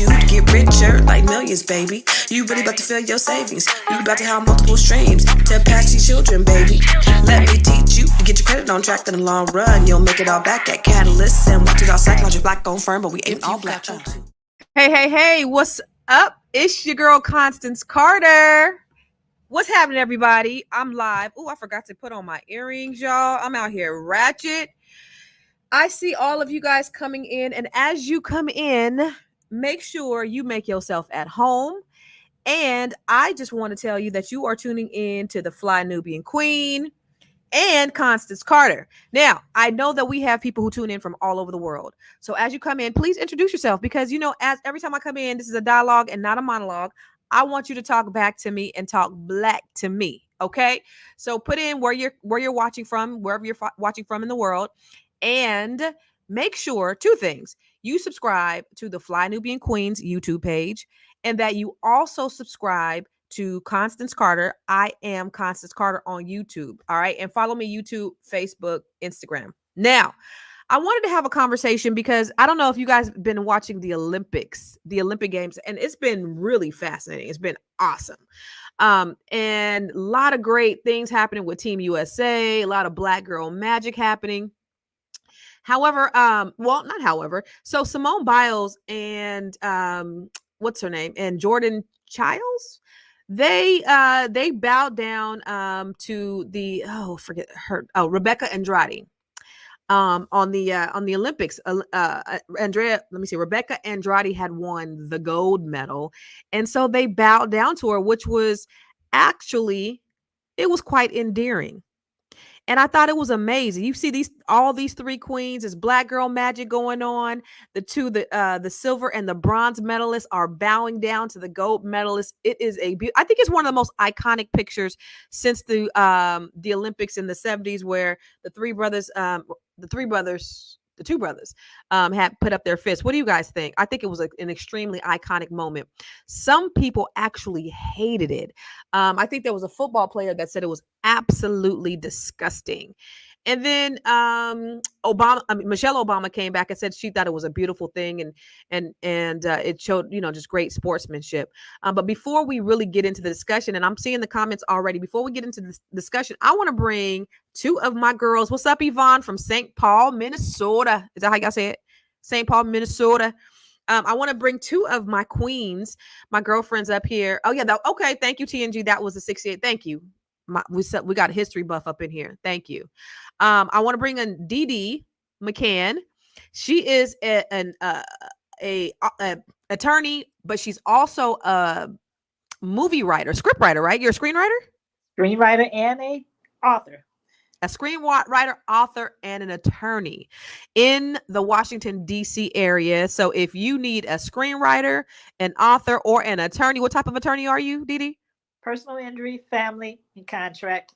you to get richer like millions, baby. You really about to fill your savings. You about to have multiple streams to pass your children, baby. Let me teach you to get your credit on track in the long run. You'll make it all back at Catalyst and watch it all psychology black on firm, but we ain't all black. Hey, what's up? It's your girl Constance Carter. What's happening, everybody? I'm live. Oh, I forgot to put on my earrings, y'all. I'm out here ratchet. I see all of you guys coming in, and as you come in, make sure you make yourself at home. And I just want to tell you that you are tuning in to the Fly Nubian Queen and Constance Carter. Now, I know that we have people who tune in from all over the world. So as you come in, please introduce yourself, because, you know, as every time I come in, this is a dialogue and not a monologue. I want you to talk back to me and talk black to me. Okay. So put in where you're watching from, wherever you're watching from in the world, and make sure two things: you subscribe to the Fly Nubian Queen's YouTube page, and that you also subscribe to Constance Carter. I am Constance Carter on YouTube. All right. And follow me YouTube, Facebook, Instagram. Now, I wanted to have a conversation because I don't know if you guys have been watching the Olympic Games, and it's been really fascinating. It's been awesome. And a lot of great things happening with Team USA, a lot of Black girl magic happening. However, so Simone Biles and what's her name? And Jordan Chiles, they bowed down to the Rebeca Andrade. On the Olympics, Rebeca Andrade had won the gold medal, and so they bowed down to her, which was actually, it was quite endearing. And I thought it was amazing. You see all these three queens, is Black girl magic going on. The silver and the bronze medalists are bowing down to the gold medalists. It is I think it's one of the most iconic pictures since the Olympics in the 70s, where the two brothers had put up their fists. What do you guys think? I think it was an extremely iconic moment. Some people actually hated it. I think there was a football player that said it was absolutely disgusting. And then Michelle Obama came back and said she thought it was a beautiful thing, and it showed, just great sportsmanship. But before we really get into the discussion, and I'm seeing the comments already, before we get into this discussion, I want to bring two of my girls. What's up, Yvonne from St. Paul, Minnesota? Is that how y'all say it? St. Paul, Minnesota. I want to bring two of my queens, my girlfriends, up here. Oh yeah, okay. Thank you, TNG. That was the 68. Thank you. We got a history buff up in here. Thank you. I want to bring in Dee McCann. She is an attorney, but she's also a movie writer, script writer, right? You're a screenwriter? Screenwriter and a author. A screenwriter, author, and an attorney in the Washington, D.C. area. So if you need a screenwriter, an author, or an attorney, what type of attorney are you, Dee? Personal injury, family, and contract.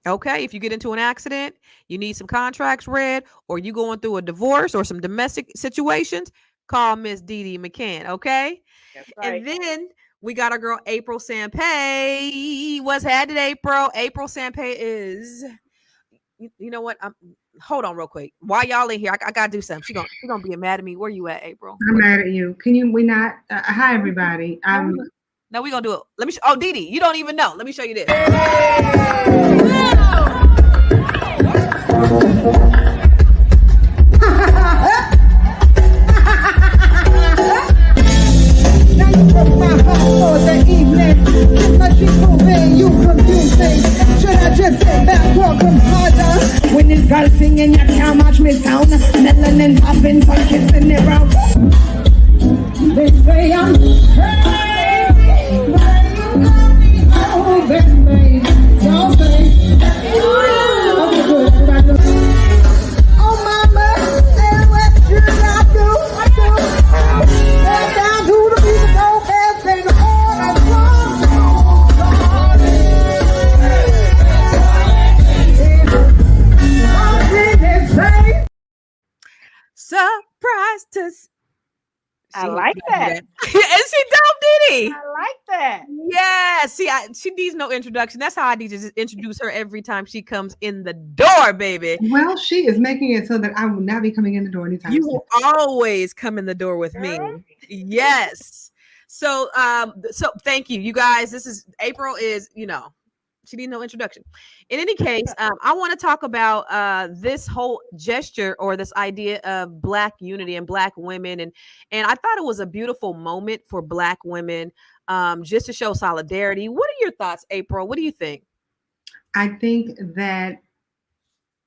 Okay, if you get into an accident, you need some contracts read, or you going through a divorce or some domestic situations, call Miss Dee McCann, okay? That's right. And then we got our girl April Sampay. What's happening, April? April Sampay is, you know what? Hold on real quick. While y'all in here, I gotta do something. She gonna be mad at me. Where you at, April? I'm mad at you. We not? Hi, everybody. No, we're going to do it. Let me oh, Dee, you don't even know. Let me show you this. Should I just sit back, welcome harder? When this girl singing, you can't match me sound. Melanin popping, so kissing it round. They say I'm oh, baby, don't say. Okay, good. Oh, mama, and what should I do? Get down to the beat, go fast, and all I want. Surprise to I like that. And she don't, did he? I like that. Yeah. See, she needs no introduction. That's how I need to just introduce her every time she comes in the door, baby. Well, she is making it so that I will not be coming in the door anytime You soon. will always come in the door with me. Yes. So thank you, you guys. This is April is, she needs no introduction. In any case, I want to talk about this whole gesture or this idea of Black unity and Black women, and I thought it was a beautiful moment for Black women, just to show solidarity. What are your thoughts, April? What do you think? I think that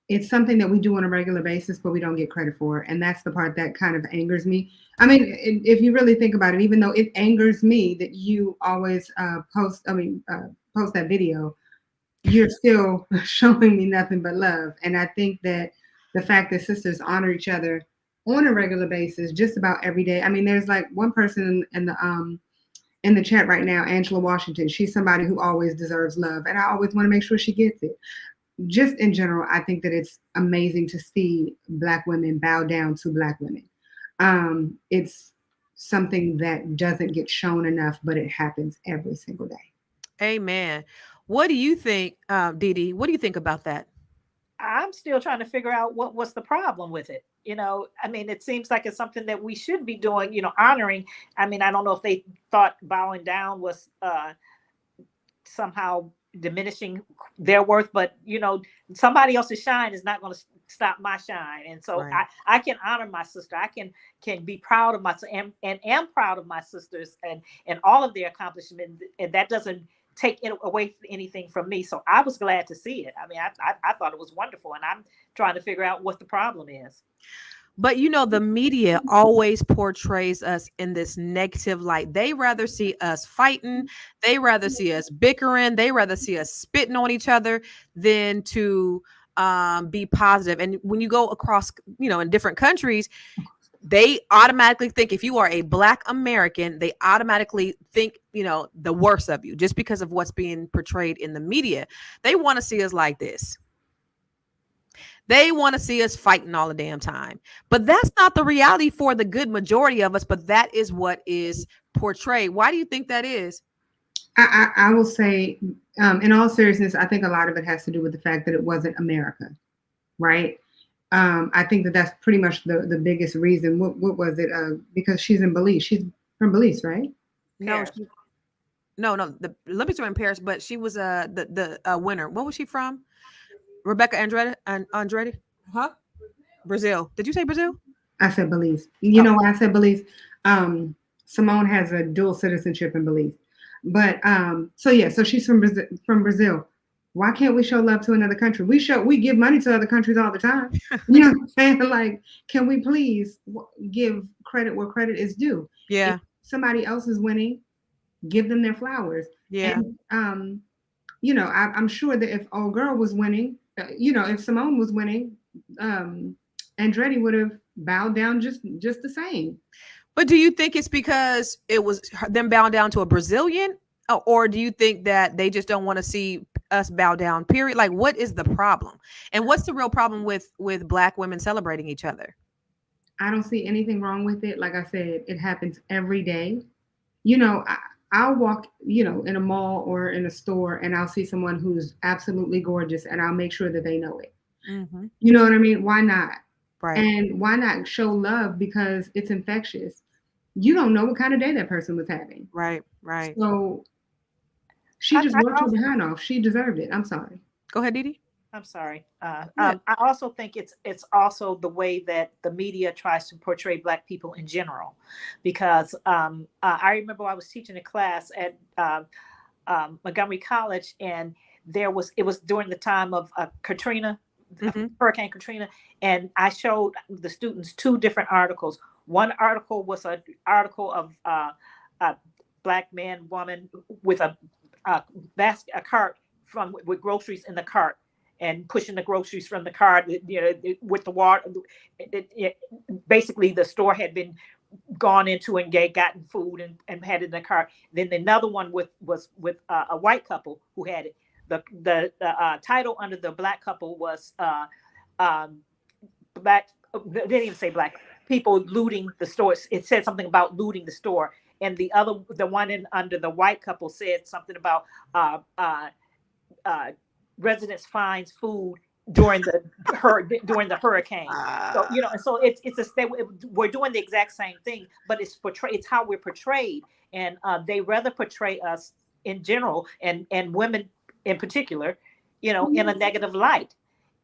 it's something that we do on a regular basis, but we don't get credit for. And that's the part that kind of angers me. I mean, if you really think about it, even though it angers me that you always post that video, you're still showing me nothing but love. And I think that the fact that sisters honor each other on a regular basis, just about every day. I mean, there's like one person in the chat right now, Angela Washington. She's somebody who always deserves love, and I always want to make sure she gets it. Just in general, I think that it's amazing to see Black women bow down to Black women. It's something that doesn't get shown enough, but it happens every single day. Amen. What do you think, Dee? What do you think about that? I'm still trying to figure out what was the problem with it. I mean, it seems like it's something that we should be doing, honoring. I mean, I don't know if they thought bowing down was somehow diminishing their worth, but somebody else's shine is not going to stop my shine. And so right. I can honor my sister. I can be proud of myself and am proud of my sisters and all of their accomplishments. And that doesn't take it away anything from me. So I was glad to see it. I mean, I thought it was wonderful, and I'm trying to figure out what the problem is. But the media always portrays us in this negative light. They rather see us fighting. They rather see us bickering. They rather see us spitting on each other than to be positive. And when you go across, in different countries, they automatically think if you are a Black American, they automatically think, the worst of you just because of what's being portrayed in the media. They want to see us like this. They want to see us fighting all the damn time. But that's not the reality for the good majority of us, but that is what is portrayed. Why do you think that is? I will say, in all seriousness, I think a lot of it has to do with the fact that it wasn't America, right? I think that that's pretty much the biggest reason. What was it? Because she's in Belize. She's from Belize, right? No. Let me in Paris, but she was the winner. What was she from? Rebeca Andrade? Huh? Brazil. Did you say Brazil? I said Belize. You know why I said Belize? Simone has a dual citizenship in Belize. But so she's from Brazil. Why can't we show love to another country? We give money to other countries all the time. You know what I'm saying? Like, can we please give credit where credit is due? Yeah. If somebody else is winning, give them their flowers. Yeah. And, I'm sure that if old girl was winning, if Simone was winning, Andretti would have bowed down just the same. But do you think it's because it was them bowing down to a Brazilian, or do you think that they just don't want to see us bow down, period? Like, what is the problem? And what's the real problem with Black women celebrating each other? I don't see anything wrong with it. Like I said, it happens every day. I'll walk, in a mall or in a store, and I'll see someone who's absolutely gorgeous, and I'll make sure that they know it. Mm-hmm. You know what I mean? Why not? Right. And why not show love? Because it's infectious. You don't know what kind of day that person was having. Right. So she just worked her behind off. She deserved it. I'm sorry. Go ahead, Dee. I'm sorry. I also think it's also the way that the media tries to portray Black people in general, because I remember I was teaching a class at Montgomery College, and it was during the time of Katrina, Hurricane Katrina, and I showed the students two different articles. One article was an article of a Black man, woman with a cart with groceries in the cart, and pushing the groceries from the cart, with the water. Basically, the store had been gone into and gotten food and had it in the cart. Then another one was with a white couple who had it. The title under the Black couple was Black. They didn't even say Black. people looting the store. It said something about looting the store, and the one under the white couple said something about residents finds food during the hurricane. So and so we're doing the exact same thing, but it's how we're portrayed, and they rather portray us in general and women in particular, in a negative light,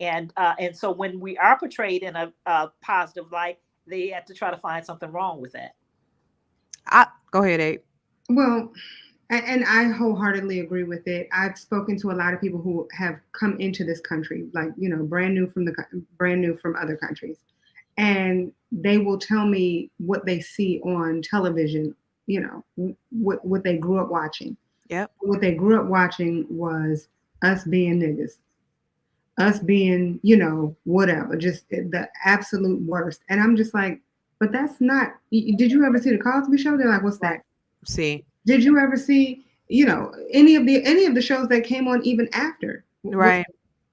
and so when we are portrayed in a positive light, they have to try to find something wrong with that. Go ahead, Abe. Well, and I wholeheartedly agree with it. I've spoken to a lot of people who have come into this country, like, brand new from other countries. And they will tell me what they see on television, what they grew up watching. Yep. What they grew up watching was us being niggas, us being, whatever, just the absolute worst. And I'm just like, but that's not, did you ever see the Cosby Show? They're like, what's that? See. Did you ever see, any of the shows that came on even after? Right.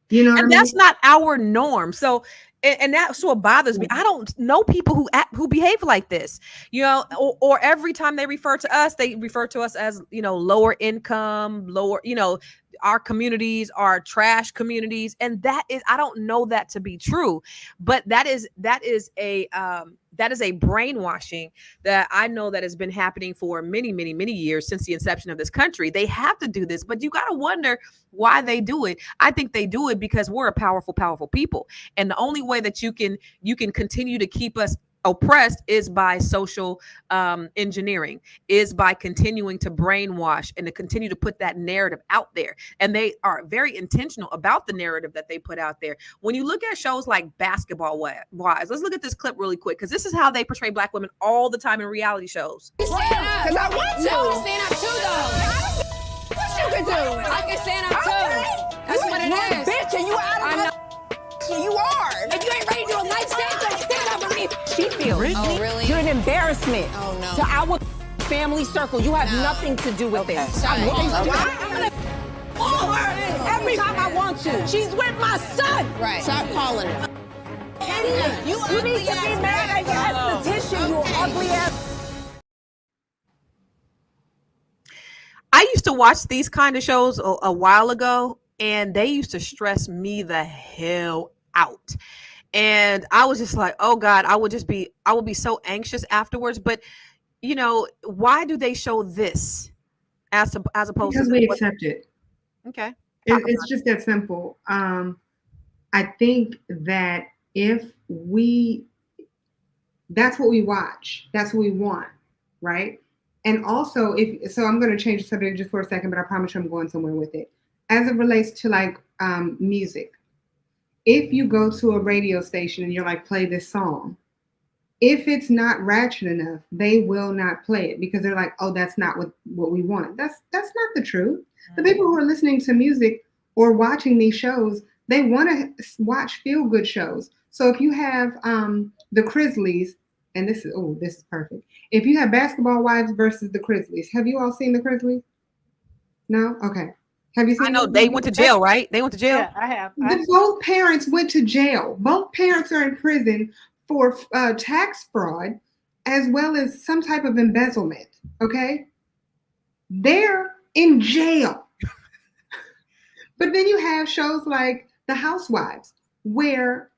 And that's not our norm. So, and that's what bothers me. I don't know people who behave like this, or every time they refer to us as, lower income, lower, our communities are trash communities. And I don't know that to be true, but that is a brainwashing that I know that has been happening for many, many, many years since the inception of this country. They have to do this, but you got to wonder why they do it. I think they do it because we're a powerful, powerful people. And the only way that you can continue to keep us oppressed is by social engineering, is by continuing to brainwash and to continue to put that narrative out there. And they are very intentional about the narrative that they put out there. When you look at shows like Basketball Wives, let's look at this clip really quick, because this is how they portray Black women all the time in reality shows. Because I want to. I stand up too, though. What you can do? I can stand up too. That's what it is. Bitch, and you out of you are. If you ain't ready to do a life stand up and leave. She feels. Oh, really? You're an embarrassment to our family circle. You have nothing to do with this. I'm gonna call her every time I want to. She's with my son. Right. Stop calling her. Idiot. You need to be mad at your esthetician, you ugly ass. I used to watch these kind of shows a while ago, and they used to stress me the hell out. And I was just like, oh God, I would be so anxious afterwards. But why do they show this as opposed because to we accept it? Okay. It's just that simple. I think that that's what we watch, that's what we want, right? And also, I'm going to change the subject just for a second, but I promise you I'm going somewhere with it. As it relates to like music, if you go to a radio station and you're like, play this song, if it's not ratchet enough, they will not play it because they're like, oh, that's not what we want. That's not the truth. The people who are listening to music or watching these shows, they want to watch feel-good shows. So if you have the Grizzlies, and this is perfect. If you have Basketball Wives versus the Grizzlies, have you all seen the Grizzlies? No? Okay. Have you seen? I know they went to jail, right? They went to jail. Yeah, I have. Both parents went to jail. Both parents are in prison for tax fraud, as well as some type of embezzlement. Okay, they're in jail. But then you have shows like The Housewives, where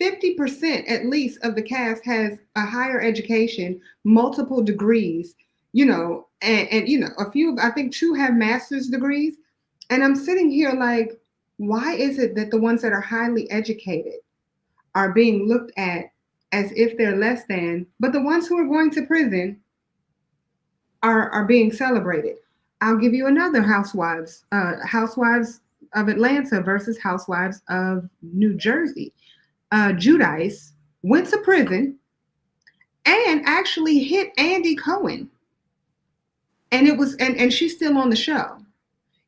50% at least of the cast has a higher education, multiple degrees, and a few, I think 2 have master's degrees. And I'm sitting here like, why is it that the ones that are highly educated are being looked at as if they're less than, but the ones who are going to prison are being celebrated? I'll give you another Housewives of Atlanta versus Housewives of New Jersey. Giudice went to prison and actually hit Andy Cohen. And it was, and she's still on the show.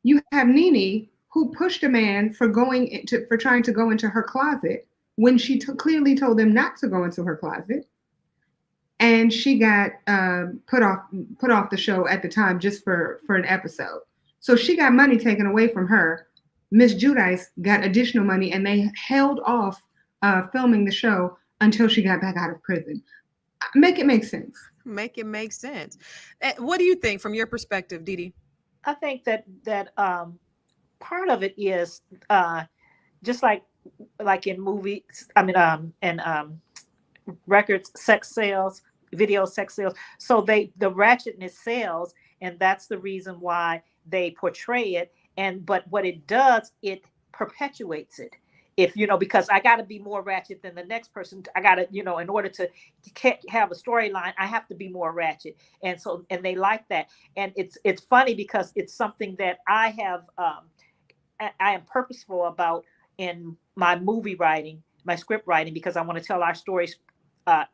You have Nene, who pushed a man for trying to go into her closet when she clearly told him not to go into her closet, and she got put off the show at the time just for an episode. So she got money taken away from her. Miss Giudice got additional money, and they held off filming the show until she got back out of prison. Make it make sense. Make it make sense. What do you think from your perspective, Dee Dee? I think that part of it is just like in movies. I mean, and records, sex sales, video sex sales. So the ratchetness sells, and that's the reason why they portray it. But what it does, it perpetuates it. If because I got to be more ratchet than the next person. I got to, in order to have a storyline, I have to be more ratchet. And they like that. And it's funny because it's something that I have, I am purposeful about in my movie writing, my script writing, because I want to tell our stories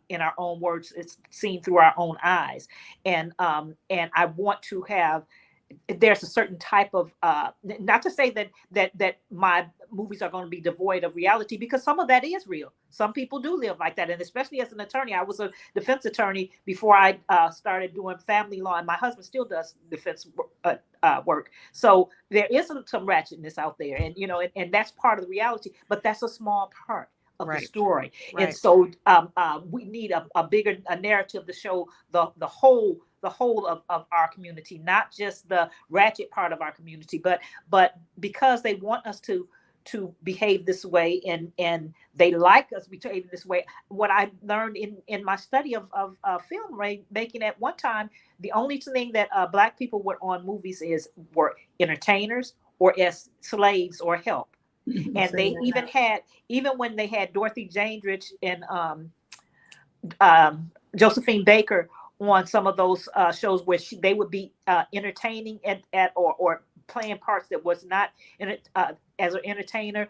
in our own words. It's seen through our own eyes. And I want to have, there's a certain type of not to say that my movies are going to be devoid of reality, because some of that is real. Some people do live like that. And especially as an attorney, I was a defense attorney before I started doing family law, and my husband still does defense work. So there is some ratchetness out there, and and that's part of the reality, but that's a small part of the story. Right. And so we need a bigger narrative to show the whole of our community, not just the ratchet part of our community, but because they want us to behave this way, and they like us behaving this way. What I learned in my study of film making, at one time, the only thing that Black people were on movies were entertainers or as slaves or help. And they even when they had Dorothy Dandridge and Josephine Baker on some of those shows where they would be entertaining or playing parts that was not in it as an entertainer,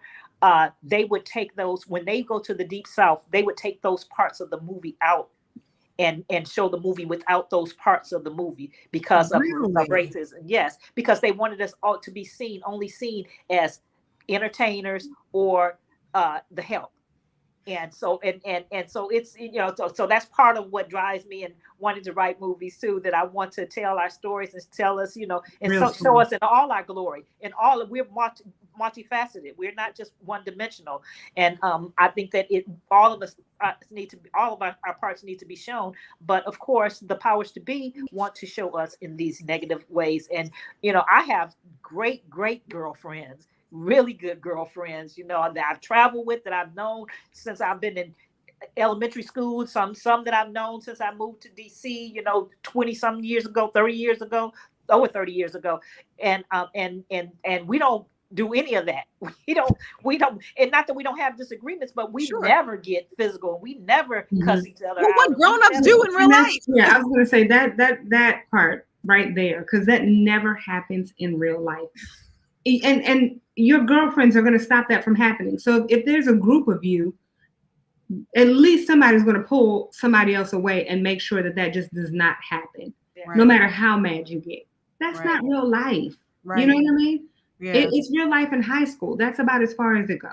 they would take those, when they go to the Deep South, they would take those parts of the movie out and show the movie without those parts of the movie because of racism. Yes, because they wanted us all to be only seen as entertainers or the help. And so so it's so that's part of what drives me in wanting to write movies too, that I want to tell our stories and tell us, and show us in all our glory, and we're multifaceted. We're not just one dimensional. And I think that all of us all of our parts need to be shown. But of course, the powers to be want to show us in these negative ways. And I have great girlfriends, really good girlfriends, that I've traveled with, that I've known since I've been in elementary school, some that I've known since I moved to DC, 20 some years ago, 30 years ago, over 30 years ago. And we don't do any of that. We don't, and not that we don't have disagreements, but we never get physical. We never cuss each other out. What grown-ups do in real life. Yeah, I was going to say that part right there, because that never happens in real life. And your girlfriends are going to stop that from happening. So if there's a group of you, at least somebody's going to pull somebody else away and make sure that just does not happen, no matter how mad you get. That's not real life. Right. You know what I mean? Yeah. It's real life in high school. That's about as far as it goes.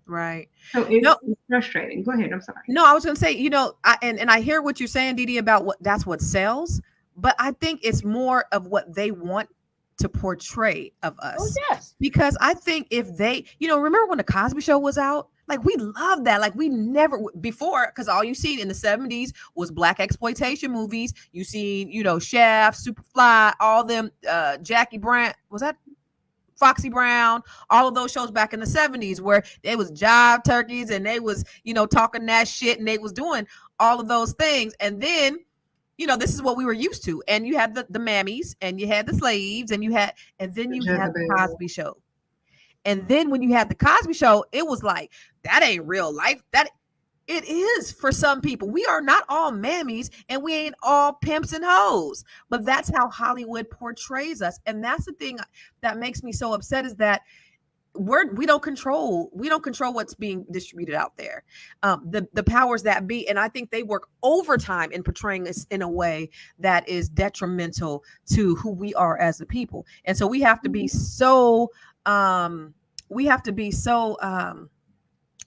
Right. So it's frustrating. Go ahead. I'm sorry. No, I was going to say, I hear what you're saying, Dee Dee, about that's what sells, but I think it's more of what they want to portray of us. Oh, yes. Because I think if they, remember when the Cosby Show was out? Like, we loved that. Like, we never before, because all you seen in the 70s was Black exploitation movies. You seen, Shaft, Superfly, all them, Jackie Brown, was that Foxy Brown, all of those shows back in the 70s where they was jive turkeys and they was, talking that shit, and they was doing all of those things. And then, this is what we were used to. And you had the mammies, and you had the slaves, and then you had the Cosby Show. And then when you had the Cosby Show, it was like, that ain't real life. That it is for some people. We are not all mammies, and we ain't all pimps and hoes, but that's how Hollywood portrays us. And that's the thing that makes me so upset, is that we don't control what's being distributed out there. The powers that be, and I think they work overtime in portraying us in a way that is detrimental to who we are as a people. And so we have to be so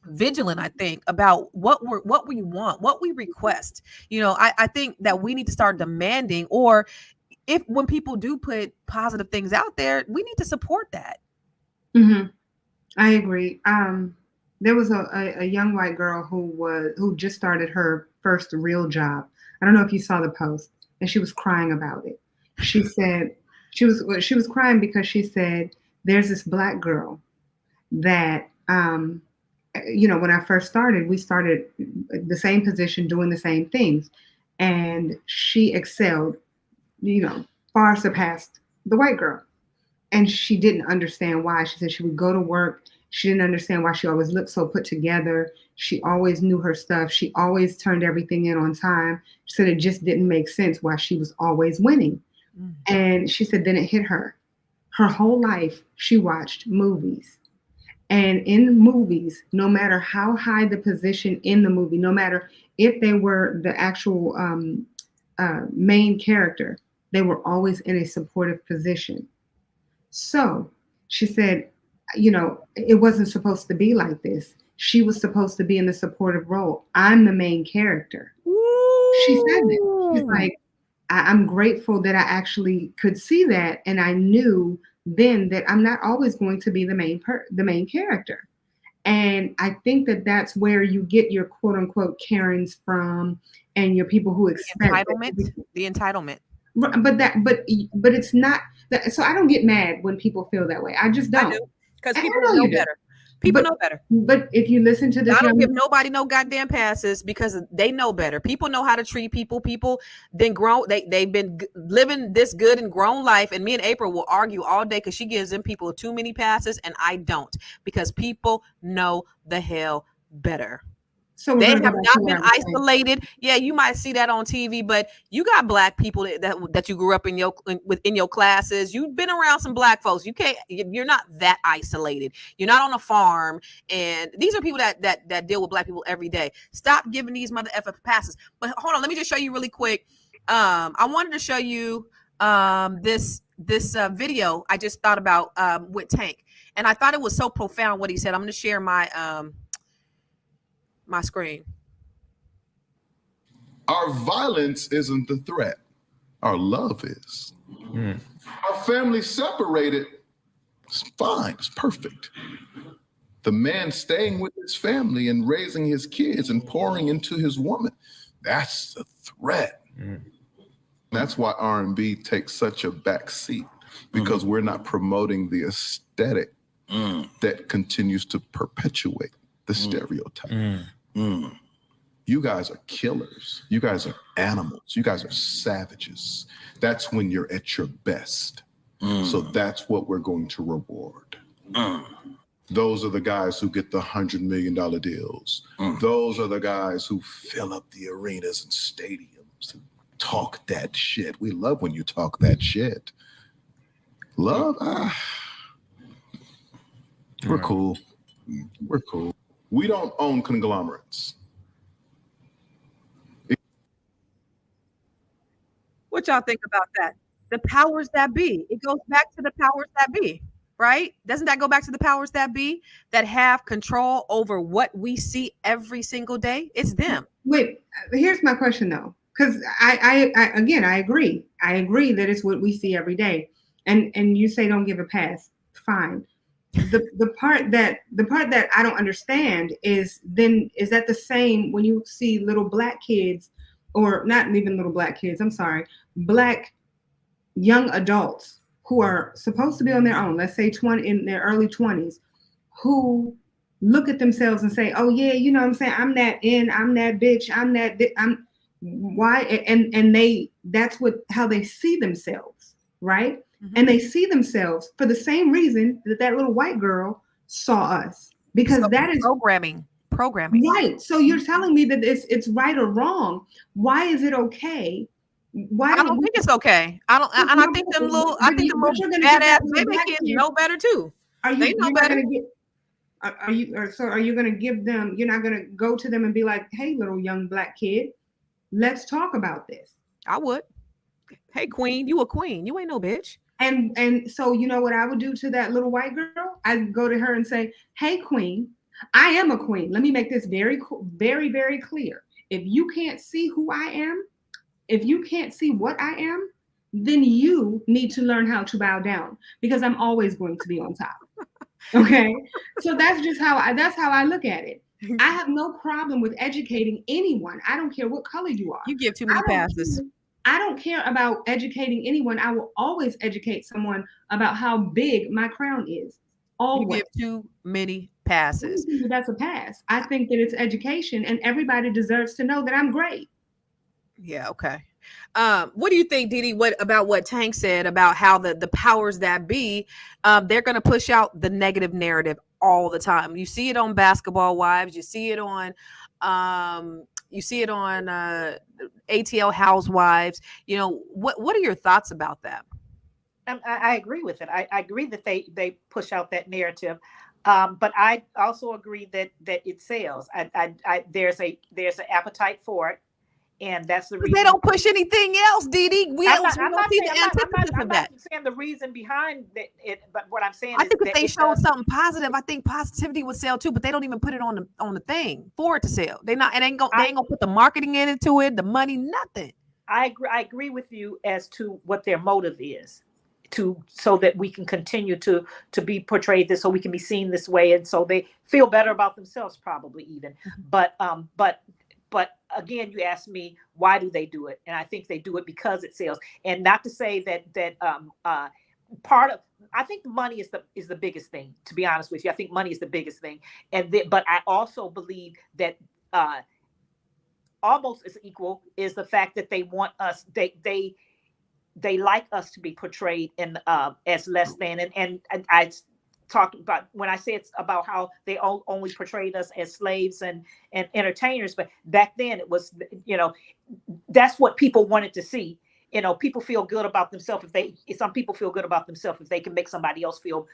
vigilant, I think, about what we want, what we request. I think that we need to start demanding, or when people do put positive things out there, we need to support that. Mm-hmm. I agree. There was a young white girl who just started her first real job. I don't know if you saw the post, and she was crying about it. She said she was crying because she said there's this black girl that when I first started, we started the same position doing the same things, and she excelled, far surpassed the white girl. And she didn't understand why. She said she would go to work. She didn't understand why she always looked so put together. She always knew her stuff. She always turned everything in on time. She said it just didn't make sense why she was always winning. And she said then it hit her. Her whole life, she watched movies. And in movies, no matter how high the position in the movie, no matter if they were the actual main character, they were always in a supportive position. So she said, it wasn't supposed to be like this. She was supposed to be in the supportive role. I'm the main character. Ooh. She said that. She's like, I'm grateful that I actually could see that. And I knew then that I'm not always going to be the main character. And I think that that's where you get your quote unquote Karens from, and your people who expect the entitlement. But it's not that. So I don't get mad when people feel that way. I just don't. Because people know better. People know better. But if you listen to this, I don't give nobody no goddamn passes because they know better. People know how to treat people. People then grown. They've been living this good and grown life. And me and April will argue all day because she gives them people too many passes and I don't, because people know the hell better. So they have not been isolated. Yeah, you might see that on TV, but you got black people that you grew up in your classes. You've been around some black folks. You're not that isolated. You're not on a farm, and these are people that deal with black people every day. Stop giving these mother effer passes. But hold on, let me just show you really quick. I wanted to show you this video I just thought about with Tank, and I thought it was so profound what he said. I'm going to share my screen. Our violence isn't the threat. Our love is. Our family separated. It's fine. It's perfect. The man staying with his family and raising his kids and pouring into his woman, that's the threat. That's why R&B takes such a back seat, because we're not promoting the aesthetic that continues to perpetuate the stereotype. You guys are killers. You guys are animals. You guys are savages. That's when you're at your best. So that's what we're going to reward. Those are the guys who get the $100 million deals. Those are the guys who fill up the arenas and stadiums and talk that shit. We love when you talk that shit. Love? We're cool. We're cool. We don't own conglomerates. What y'all think about that? The powers that be. It goes back to the powers that be, right? Doesn't that go back to the powers that be that have control over what we see every single day? It's them. Wait, here's my question though, because I agree. I agree that it's what we see every day, and you say don't give a pass. Fine. The part that I don't understand is that the same when you see little black kids, or not even little black kids, I'm sorry, black young adults who are supposed to be on their own, let's say in their early 20s, who look at themselves and say, oh yeah, you know what I'm saying, I'm that bitch, I'm why, and that's how they see themselves, right? And they see themselves for the same reason that little white girl saw us, because that is programming. Right. So you're telling me that it's right or wrong. Why is it okay? I don't think it's okay. I think them little badass baby kids know better too. They know better. Are you going to give them? You're not going to go to them and be like, "Hey, little young black kid, let's talk about this." I would. Hey, queen, you a queen. You ain't no bitch. And so you know what I would do to that little white girl? I'd go to her and say, "Hey, queen, I am a queen. Let me make this very, very, very clear. If you can't see who I am, if you can't see what I am, then you need to learn how to bow down, because I'm always going to be on top." Okay. So that's just that's how I look at it. I have no problem with educating anyone. I don't care what color you are. You give too many passes. I don't care about educating anyone. I will always educate someone about how big my crown is. Always. You give too many passes. That's a pass. I think that it's education, and everybody deserves to know that I'm great. Yeah. Okay. What do you think, Didi? What about what Tank said about how the powers that be, they're going to push out the negative narrative all the time. You see it on Basketball Wives. You see it on, ATL Housewives. You know, what are your thoughts about that? I agree with it. I agree that they push out that narrative. But I also agree that it sells. There's an appetite for it. And that's the reason they don't push anything else, Didi. I'm not saying the reason behind it, but what I'm saying is if they show something positive, I think positivity would sell too. But they don't even put it on the thing for it to sell. They ain't gonna put the marketing into it, the money, nothing. I agree with you as to what their motive is, so that we can continue to be portrayed this, so we can be seen this way, and so they feel better about themselves, probably even. But again, you asked me, why do they do it? And I think they do it because it sells. And not to say that I think the money is the biggest thing, to be honest with you. I think money is the biggest thing. But I also believe that almost as equal is the fact that they want us, they like us to be portrayed in as less than. And I talked about, when I say it's about how they only portrayed us as slaves and entertainers, but back then it was, that's what people wanted to see. People feel good about themselves some people feel good about themselves if they can make somebody else feel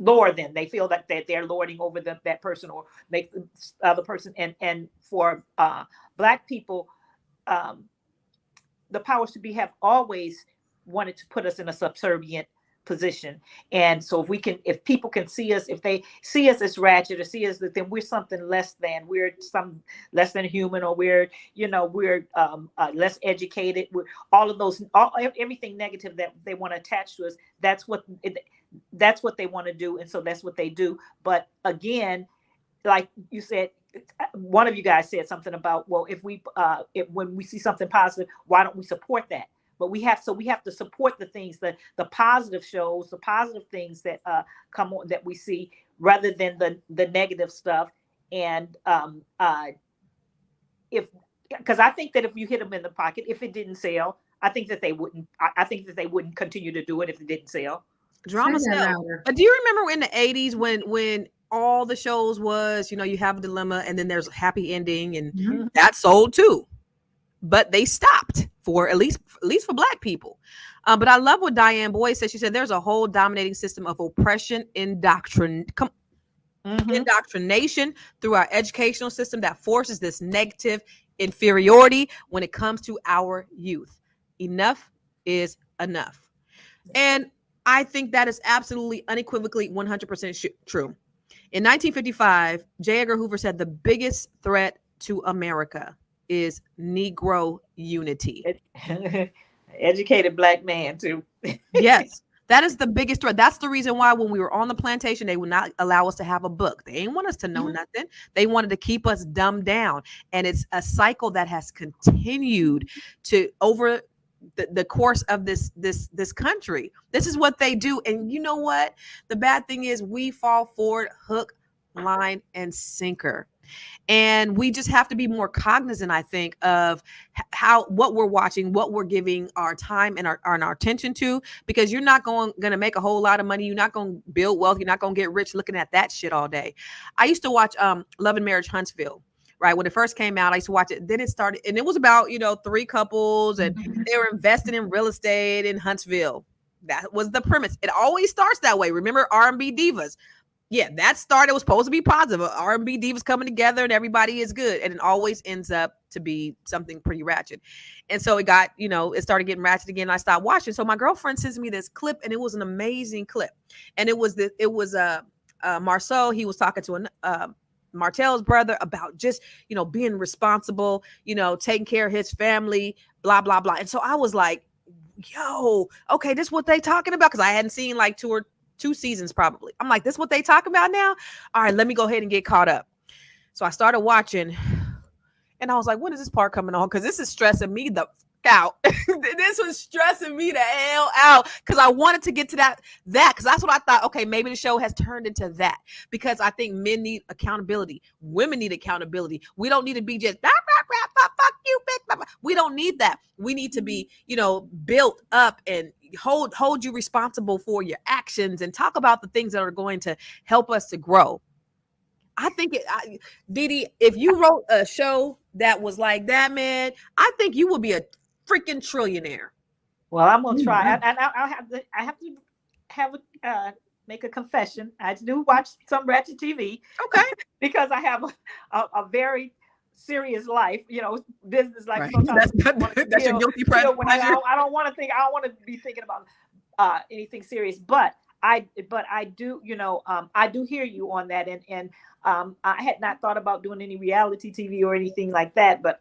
lower than they feel, that they're lording over that person, or make the other person. And for Black people, the powers to be have always wanted to put us in a subservient position. And so if people can see us, if they see us as ratchet, or see us that then we're something less than, we're some less than human, or we're less educated, we're all of those, everything negative that they want to attach to us, that's what they want to do. And so that's what they do. But again, like you said, one of you guys said something about, well, when we see something positive, why don't we support that? But we have to support the things, the positive shows, the positive things that come on, that we see, rather than the negative stuff. And because I think that if you hit them in the pocket, if it didn't sell, I think that they wouldn't continue to do it if it didn't sell. Drama sell. Do you remember in the 80s when all the shows was, you have a dilemma and then there's a happy ending, and that sold too? But they stopped for at least for Black people. But I love what Diane Boyd said. She said there's a whole dominating system of oppression, indoctrination through our educational system that forces this negative inferiority when it comes to our youth. Enough is enough. And I think that is absolutely unequivocally 100% true. In 1955, J. Edgar Hoover said the biggest threat to America is Negro unity. Educated Black man too. Yes, that is the biggest threat. That's the reason why when we were on the plantation, they would not allow us to have a book. They didn't want us to know nothing. They wanted to keep us dumbed down. And it's a cycle that has continued to over the course of this country. This is what they do. And you know what? The bad thing is we fall for it hook, line, and sinker. And we just have to be more cognizant, I think, of what we're watching, what we're giving our time and our attention to, because you're not going to make a whole lot of money. You're not going to build wealth. You're not going to get rich looking at that shit all day. I used to watch Love and Marriage Huntsville. Right. When it first came out, I used to watch it. Then it started, and it was about, 3 couples, and they were investing in real estate in Huntsville. That was the premise. It always starts that way. Remember R&B divas? Yeah, that started, it was supposed to be positive. R&B divas coming together and everybody is good. And it always ends up to be something pretty ratchet. And so it got, it started getting ratchet again. And I stopped watching. So my girlfriend sends me this clip, and it was an amazing clip. And it was Marceau. He was talking to Martell's brother about just, being responsible, taking care of his family, blah, blah, blah. And so I was like, yo, okay, this is what they talking about. Cause I hadn't seen like 2 or 2 seasons probably. I'm like, this is what they talking about now? All right, let me go ahead and get caught up. So I started watching, and I was like, when is this part coming on? Because this is stressing me the out. This was stressing me the hell out because I wanted to get to that because that's what I thought. Okay, maybe the show has turned into that, because I think men need accountability, women need accountability. We don't need to be just fuck you bitch. We don't need that. We need to be, built up and hold you responsible for your actions and talk about the things that are going to help us to grow. I think Didi, if you wrote a show that was like that, man, I think you would be a freaking trillionaire. Well, I'm gonna try, and I have to make a confession. I do watch some ratchet TV, okay, because I have a very serious life, business life. Right. Sometimes that's your guilty pleasure. I don't want to be thinking about anything serious, but I do, I do hear you on that, and I had not thought about doing any reality TV or anything like that, but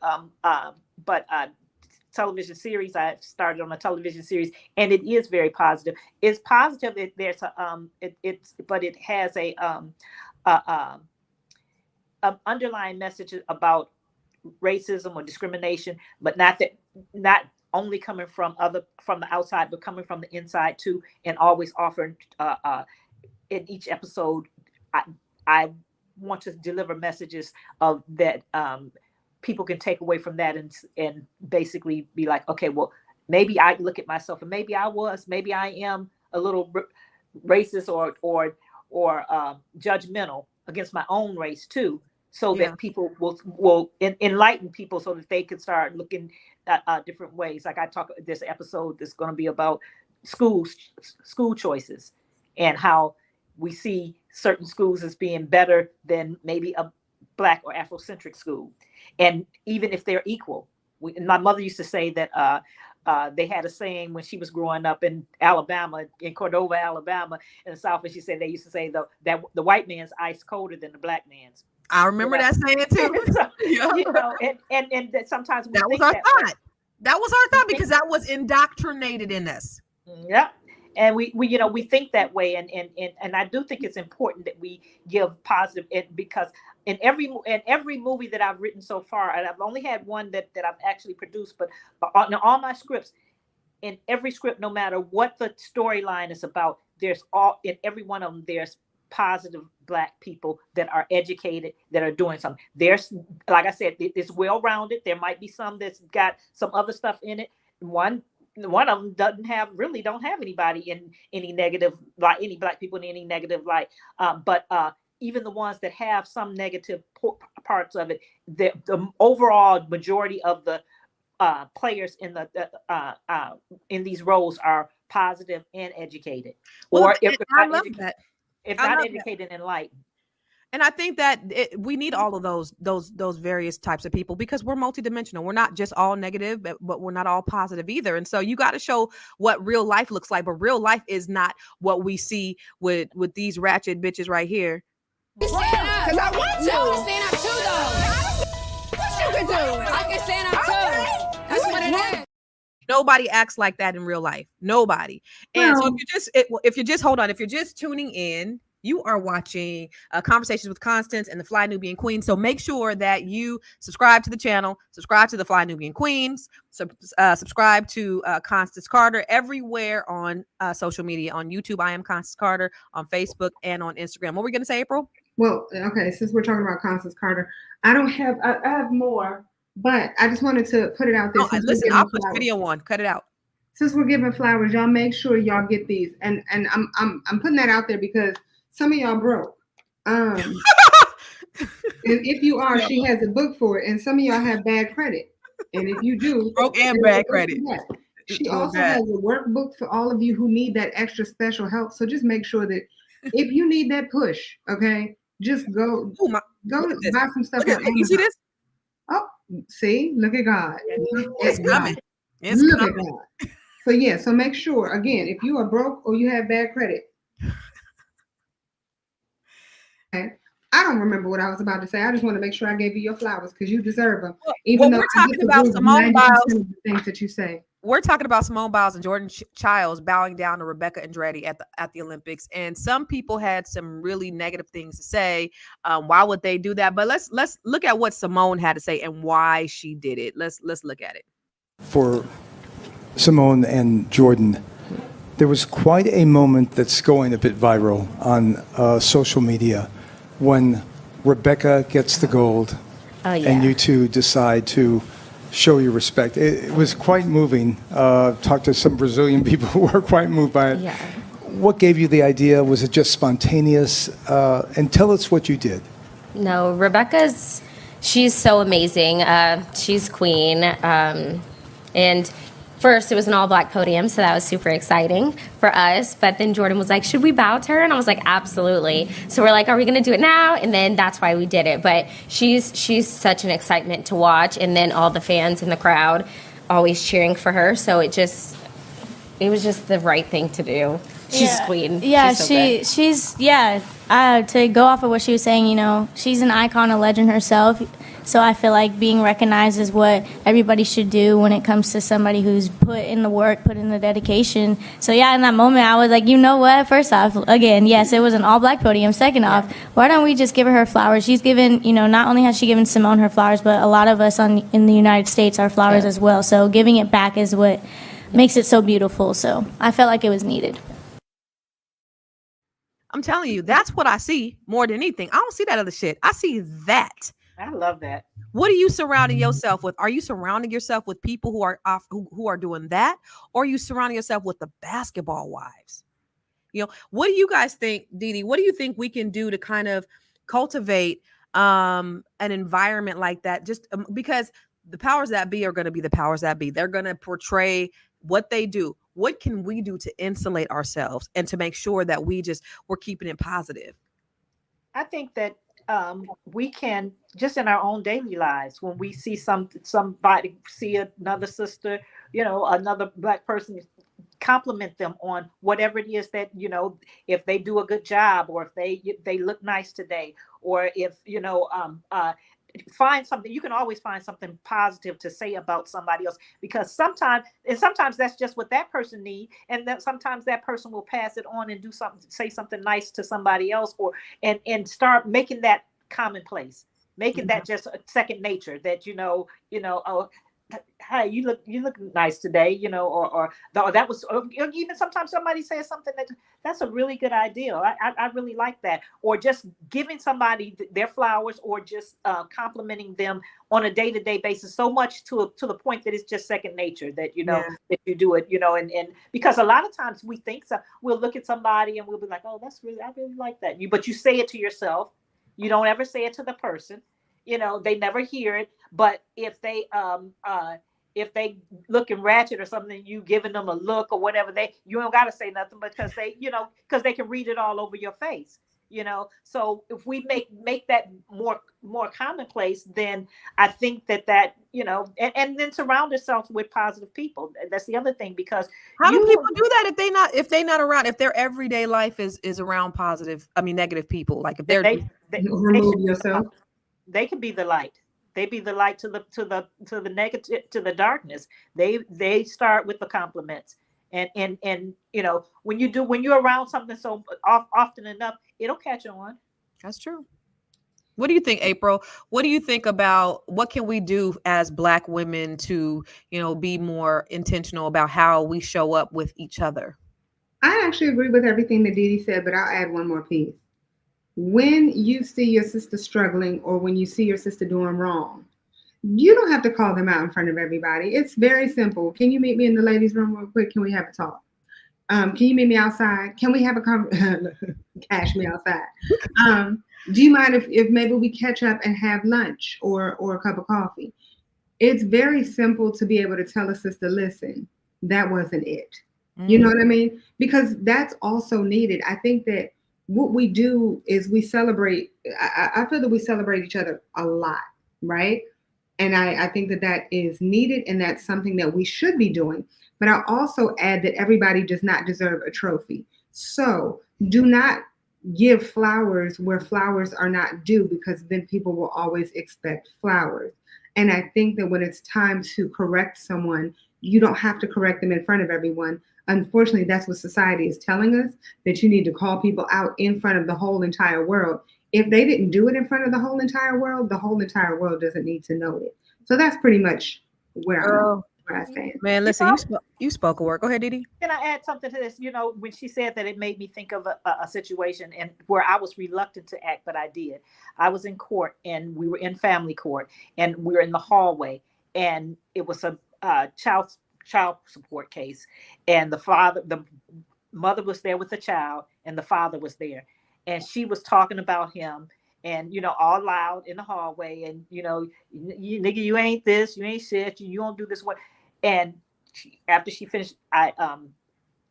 television series. I started on a television series, and it is very positive. It's positive that there's but it has a underlying message about racism or discrimination, but not only coming from the outside, but coming from the inside too, and always offering in each episode. I want to deliver messages of that people can take away from that and basically be like, okay, well, maybe I look at myself and maybe I am a little racist or judgmental against my own race too, so that people will enlighten people so that they can start looking at different ways. Like this episode that's going to be about school choices and how we see certain schools as being better than maybe a Black or Afrocentric school. And even if they're equal, my mother used to say that they had a saying when she was growing up in Alabama, in Cordova, Alabama, in the South, and she said they used to say that the white man's ice colder than the Black man's. I remember that saying too. So, and that sometimes that was our thought. That was our thought because that was indoctrinated in us. Yeah. And we think that way, and I do think it's important that we give positive, because in every movie that I've written so far, and I've only had one that I've actually produced, but on all my scripts, in every script, no matter what the storyline is about, in every one of them, there's positive Black people that are educated, that are doing something. There's, like I said, it's well-rounded. There might be some that's got some other stuff in it. One of them don't have anybody in any negative, like any Black people in any negative light. But even the ones that have some negative parts of it, the overall majority of the players in these roles are positive and educated, or if not educated and enlightened. And I think that we need all of those various types of people, because we're multidimensional. We're not just all negative, but we're not all positive either. And so you got to show what real life looks like. But real life is not what we see with these ratchet bitches right here. Because I want to. I can stand up too, though. What you can do? I can stand up too. That's what it is. Nobody acts like that in real life. Nobody. And so if you're just tuning in, you are watching Conversations with Constance and the Fly Nubian Queen. So make sure that you subscribe to the channel, subscribe to the Fly Nubian Queens, subscribe to Constance Carter everywhere on social media. On YouTube, I am Constance Carter, on Facebook and on Instagram. What were we going to say, April? Well, okay, since we're talking about Constance Carter, I have more, but I just wanted to put it out there. Listen, I'll put the video on. Cut it out. Since we're giving flowers, y'all make sure y'all get these. And I'm putting that out there because some of y'all broke. And if you are, she has a book for it. And some of y'all have bad credit. And if you do, broke and bad credit. She also has a workbook for all of you who need that extra special help. So just make sure that if you need that push, okay, just go buy some stuff. You see this? Oh, see, look at God. It's coming. It's look coming. At God. So so make sure, again, if you are broke or you have bad credit. Okay. I don't remember what I was about to say. I just want to make sure I gave you your flowers because you deserve them. Even though we're talking about Simone Biles, the things that you say. we're talking about Simone Biles and Jordan Chiles bowing down to Rebeca Andrade at the Olympics, and some people had some really negative things to say. Why would they do that? But let's look at what Simone had to say and why she did it. Let's look at it. For Simone and Jordan, there was quite a moment that's going a bit viral on social media when Rebeca gets the gold, and you two decide to show your respect. It was quite moving. Talked to some Brazilian people who were quite moved by it. Yeah. What gave you the idea? Was it just spontaneous? And tell us what you did. No, she's so amazing. She's queen. And first, it was an all-black podium, so that was super exciting for us. But then Jordan was like, should we bow to her? And I was like, absolutely. So we're like, are we going to do it now? And then that's why we did it. But she's such an excitement to watch. And then all the fans in the crowd always cheering for her. So it was just the right thing to do. She's queen. Yeah, she's so good. to go off of what she was saying, you know, she's an icon, a legend herself. So I feel like being recognized is what everybody should do when it comes to somebody who's put in the work, put in the dedication. So yeah, in that moment, I was like, you know what? First off, again, yes, it was an all-black podium. Second off, why don't we just give her flowers? She's given, you know, not only has she given Simone her flowers, but a lot of us in the United States our flowers as well. So giving it back is what makes it so beautiful. So I felt like it was needed. I'm telling you, that's what I see more than anything. I don't see that other shit. I see that. I love that. What are you surrounding yourself with? Are you surrounding yourself with people who are doing that, or are you surrounding yourself with the basketball wives? You know, what do you guys think, Didi? What do you think we can do to kind of cultivate an environment like that? Just because the powers that be are going to be the powers that be. They're going to portray what they do. What can we do to insulate ourselves and to make sure that we're keeping it positive? I think that we can, just in our own daily lives, when we see somebody see another sister, you know, another Black person, compliment them on whatever it is that, you know, if they do a good job, or if they look nice today, or if, you know, find something. You can always find something positive to say about somebody else, because sometimes that's just what that person needs, and that sometimes that person will pass it on and say something nice to somebody else, or and start making that commonplace, making that just a second nature, that oh, hey, you look nice today, you know, or that was, or even sometimes somebody says something that's a really good idea. I really like that. Or just giving somebody their flowers, or just complimenting them on a day-to-day basis, so much to the point that it's just second nature, that, you know, that you do it, you know, and because a lot of times we think so, we'll look at somebody and we'll be like, oh, I really like that. But you say it to yourself. You don't ever say it to the person. You know, they never hear it. But if they looking ratchet or something, you giving them a look or whatever, you don't got to say nothing, because they can read it all over your face, you know. So if we make that more commonplace, then I think that you know, and then surround yourself with positive people. That's the other thing, because how do people do that if they not around, if their everyday life is around negative people? Like if they remove yourself, they can be the light. They be the light to the negative, to the darkness. They start with the compliments, and you know, when you're around something so often enough, it'll catch on. That's true. What do you think, April? What do you think about what can we do as Black women to, you know, be more intentional about how we show up with each other? I actually agree with everything that Didi said, but I'll add one more piece. When you see your sister struggling, or when you see your sister doing wrong, you don't have to call them out in front of everybody. It's very simple. Can you meet me in the ladies' room real quick? Can we have a talk? Can you meet me outside? Can we have a conversation? Cash me outside. Do you mind if maybe we catch up and have lunch or a cup of coffee? It's very simple to be able to tell a sister, listen, that wasn't it. You know what I mean? Because that's also needed. I think that what we do is we celebrate. I feel that we celebrate each other a lot, right? And I think that is needed, and that's something that we should be doing. But I'll also add that everybody does not deserve a trophy. So do not give flowers where flowers are not due, because then people will always expect flowers. And I think that when it's time to correct someone, you don't have to correct them in front of everyone. Unfortunately, that's what society is telling us, that you need to call people out in front of the whole entire world. If they didn't do it in front of the whole entire world doesn't need to know it. So that's pretty much where I stand. Man, listen, you spoke a word. Go ahead, Didi. Can I add something to this? When she said that, it made me think of a situation and where I was reluctant to act, but I did. I was in court, and we were in family court, and we were in the hallway, and it was a child support case, and the mother was there with the child, and the father was there, and she was talking about him, and all loud in the hallway, and you nigga, you ain't this, you ain't shit, you don't do this, what. And after she finished, I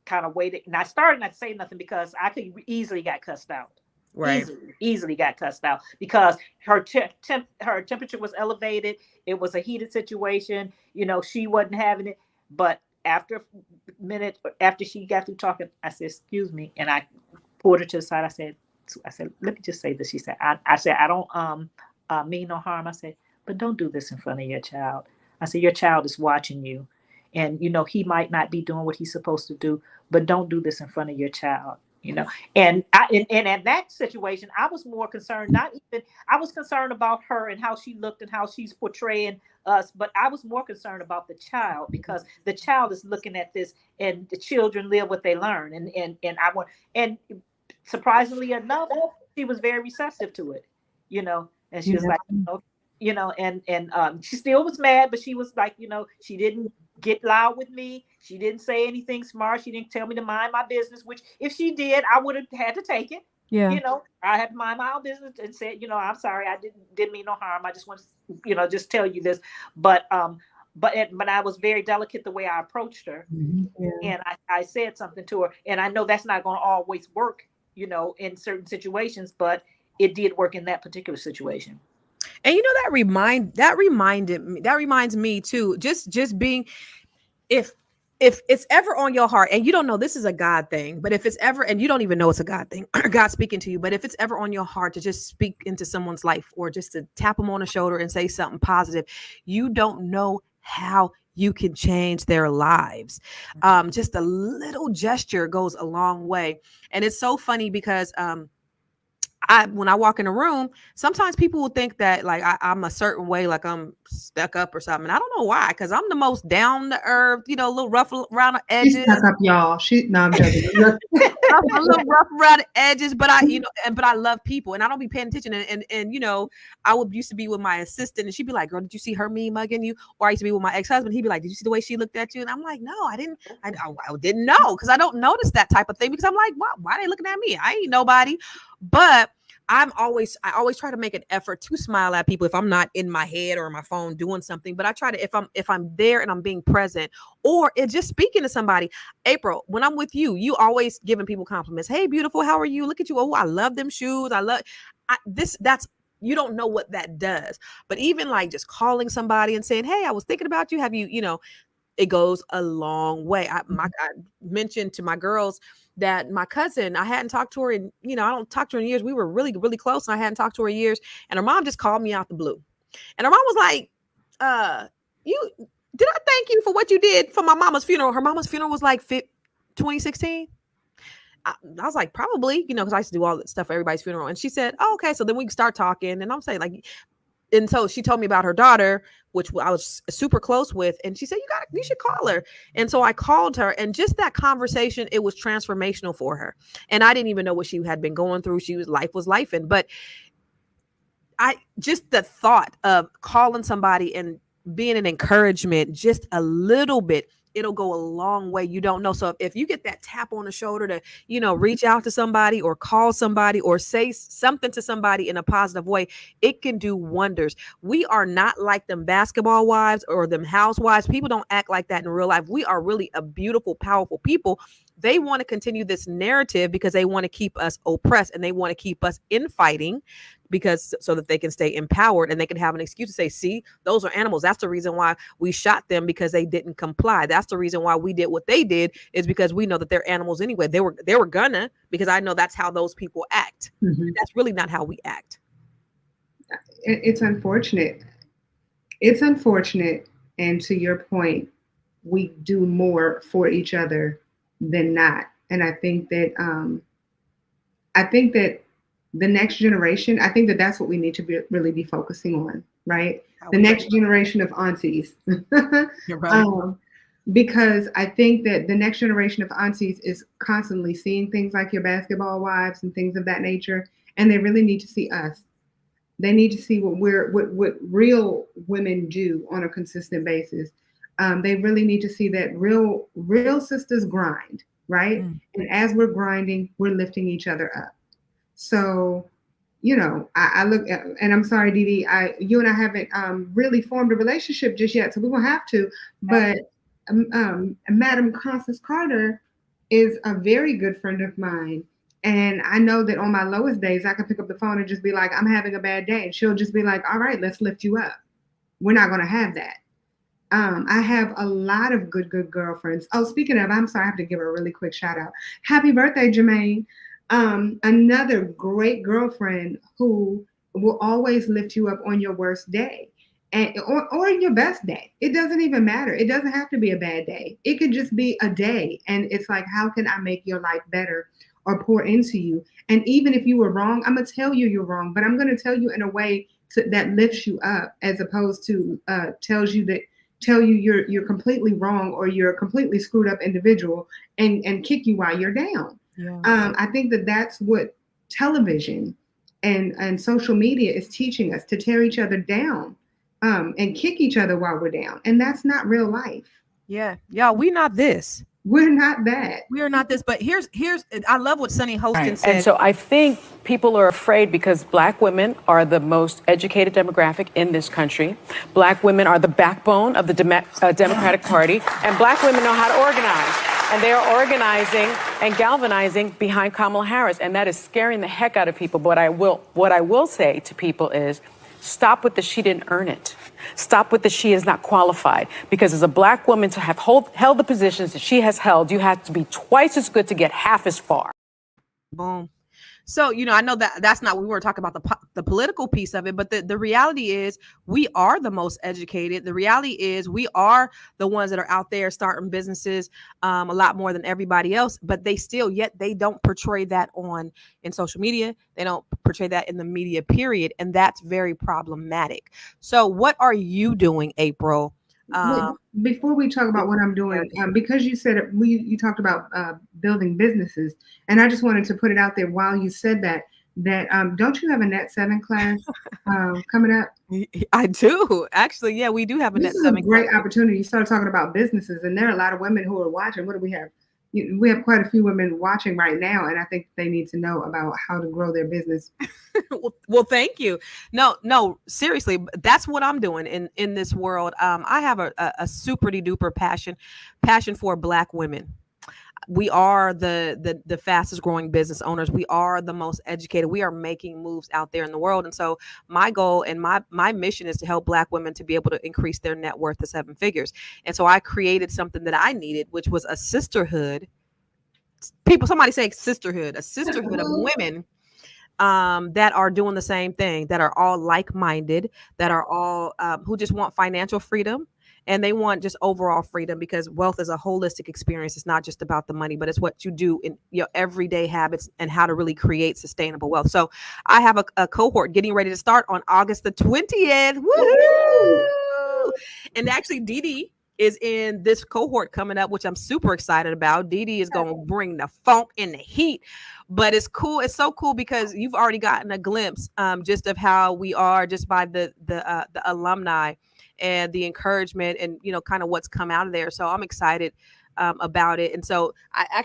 kind of waited, and I started not to say nothing because I could easily got cussed out. Right. Easily got cussed out because her temperature was elevated. It was a heated situation. She wasn't having it. But after a minute, after she got through talking, I said, "Excuse me," and I pulled her to the side. I said, "Let me just say this." She said, "I said I don't mean no harm." I said, "But don't do this in front of your child." I said, "Your child is watching you, and he might not be doing what he's supposed to do, but don't do this in front of your child." And in that situation, I was more concerned. I was concerned about her and how she looked and how she's portraying us, but I was more concerned about the child, because the child is looking at this, and the children live what they learn. And surprisingly enough, she was very receptive to it, and she was like, and she still was mad, but she was like, she didn't get loud with me. She didn't say anything smart. She didn't tell me to mind my business, which if she did, I would have had to take it. Yeah. I had to mind my own business and said, I'm sorry, I didn't mean no harm. I just want to, just tell you this. But I was very delicate the way I approached her. Mm-hmm. Yeah. And I said something to her, and I know that's not going to always work, in certain situations, but it did work in that particular situation. And that reminds me too, just being, if it's ever on your heart, and you don't know this is a God thing, but if it's ever, and you don't even know it's a God thing, God speaking to you, but if it's ever on your heart to just speak into someone's life, or just to tap them on the shoulder and say something positive, you don't know how you can change their lives. Just a little gesture goes a long way. And it's so funny because when I walk in a room, sometimes people will think that like I'm a certain way, like I'm stuck up or something. And I don't know why, because I'm the most down to earth, a little rough around the edges. She's stuck up, y'all. I'm joking. I'm a little rough around the edges, but but I love people, and I don't be paying attention. And I used to be with my assistant, and she'd be like, "Girl, did you see her me mugging you?" Or I used to be with my ex-husband. He'd be like, "Did you see the way she looked at you?" And I'm like, "No, I didn't. I didn't know, because I don't notice that type of thing, because I'm like, why are they looking at me? I ain't nobody." But I always try to make an effort to smile at people if I'm not in my head or my phone doing something. But I try to, if I'm there and I'm being present, or it's just speaking to somebody. April, when I'm with you, you always giving people compliments. "Hey, beautiful, how are you? Look at you. Oh, I love them shoes. That's you don't know what that does. But even like just calling somebody and saying, "Hey, I was thinking about you. Have you, it goes a long way." I mentioned to my girls that my cousin, I hadn't talked to her in, I don't talk to her in years. We were really, really close, and I hadn't talked to her in years. And her mom just called me out the blue. And her mom was like, did I thank you for what you did for my mama's funeral? Her mama's funeral was like 2016. I was like, probably, because I used to do all that stuff for everybody's funeral. And she said, "Oh, okay." So then we start talking, and I'm saying like, and so she told me about her daughter, which I was super close with. And she said, you should call her. And so I called her, and just that conversation, it was transformational for her. And I didn't even know what she had been going through. Life was lifing. But just the thought of calling somebody and being an encouragement, just a little bit, it'll go a long way. You don't know. So if you get that tap on the shoulder to, reach out to somebody or call somebody or say something to somebody in a positive way, it can do wonders. We are not like them basketball wives or them housewives. People don't act like that in real life. We are really a beautiful, powerful people. They want to continue this narrative because they want to keep us oppressed, and they want to keep us infighting, because so that they can stay empowered and they can have an excuse to say, "See, those are animals. That's the reason why we shot them, because they didn't comply. That's the reason why we did what they did, is because we know that they're animals anyway. They were gonna, because I know that's how those people act." Mm-hmm. That's really not how we act. It's unfortunate. It's unfortunate. And to your point, we do more for each other than not. And I think that the next generation, I think that that's what we need to really be focusing on, right? The next generation of aunties. You're right. Because I think that the next generation of aunties is constantly seeing things like your basketball wives and things of that nature, and they really need to see us. They need to see what real women do on a consistent basis. They really need to see that real sisters grind, right? And as we're grinding, we're lifting each other up. So, I look at, and I'm sorry, Dee, you and I haven't really formed a relationship just yet, so we won't have to. But Madam Constance Carter is a very good friend of mine. And I know that on my lowest days, I can pick up the phone and just be like, I'm having a bad day. And she'll just be like, all right, let's lift you up. We're not going to have that. I have a lot of good girlfriends. Oh, speaking of, I'm sorry, I have to give her a really quick shout out. Happy birthday, Jermaine. Another great girlfriend who will always lift you up on your worst day. Or your best day. It doesn't even matter. It doesn't have to be a bad day. It could just be a day. And it's like, how can I make your life better or pour into you? And even if you were wrong, I'm going to tell you you're wrong, but I'm going to tell you in a way that lifts you up, as opposed to tell you you're completely wrong or you're a completely screwed up individual and kick you while you're down. Yeah. I think that that's what television and social media is teaching us, to tear each other down. And kick each other while we're down. And that's not real life. Yeah. Y'all, we're not this. We're not that. We are not this. But here's I love what Sunny Hostin said. And so I think people are afraid because Black women are the most educated demographic in this country. Black women are the backbone of the Democratic Party. And Black women know how to organize. And they are organizing and galvanizing behind Kamala Harris. And that is scaring the heck out of people. But what I will say to people is, stop with the she didn't earn it. Stop with the she is not qualified. Because as a Black woman, to have held the positions that she has held, you have to be twice as good to get half as far. Boom. So, I know that's not what we were talking about, the political piece of it, but the reality is we are the most educated. The reality is we are the ones that are out there starting businesses a lot more than everybody else, but yet they don't portray that in social media. They don't portray that in the media, period. And that's very problematic. So what are you doing, April? Before we talk about what I'm doing, because you said you talked about building businesses, and I just wanted to put it out there while you said that don't you have a Net 7 class coming up? I do. Actually, yeah, we do have a Net 7 class. This is a great opportunity. You start talking about businesses, and there are a lot of women who are watching. What do we have? We have quite a few women watching right now, and I think they need to know about how to grow their business. Well, thank you. No, seriously, that's what I'm doing in this world. I have a super duper passion for Black women. We are the fastest growing business owners. We are the most educated. We are making moves out there in the world. And so my goal and my mission is to help Black women to be able to increase their net worth to 7 figures. And so I created something that I needed, which was a sisterhood. Somebody say sisterhood, a sisterhood of women that are doing the same thing, that are all like-minded, that are all who just want financial freedom. And they want just overall freedom, because wealth is a holistic experience. It's not just about the money, but it's what you do in your everyday habits and how to really create sustainable wealth. So I have a cohort getting ready to start on August the 20th. Woo! And actually, Dee is in this cohort coming up, which I'm super excited about. Dee is going to bring the funk and the heat. But it's cool. It's so cool because you've already gotten a glimpse just of how we are just by the alumni and the encouragement and, kind of what's come out of there. So I'm excited about it. And so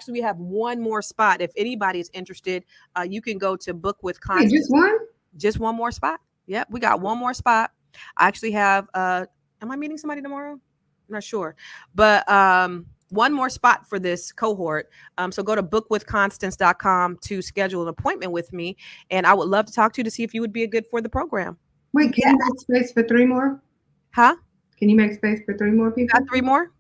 we have one more spot. If anybody is interested, you can go to Book with Constance. Just one? Just one more spot. Yep. We got one more spot. I actually have, am I meeting somebody tomorrow? I'm not sure, but one more spot for this cohort. So go to bookwithconstance.com to schedule an appointment with me. And I would love to talk to you to see if you would be a good for the program. Wait, can you make space for 3 more? Huh? Can you make space for 3 more people? You got 3 more?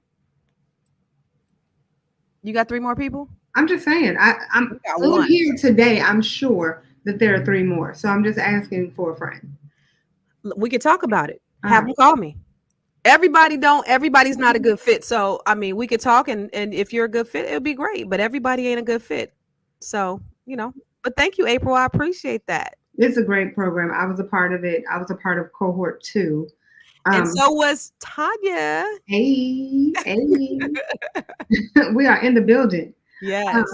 You got 3 more people? I'm just saying. I'm here today. I'm sure that there are 3 more. So I'm just asking for a friend. We could talk about it. Have them call me. everybody's not a good fit. So I mean, we could talk, and if you're a good fit, it'll be great. But everybody ain't a good fit. So but thank you, April. I appreciate that. It's a great program. I was a part of it. I was a part of cohort 2. And so was Tanya. Hey. We are in the building. Yes.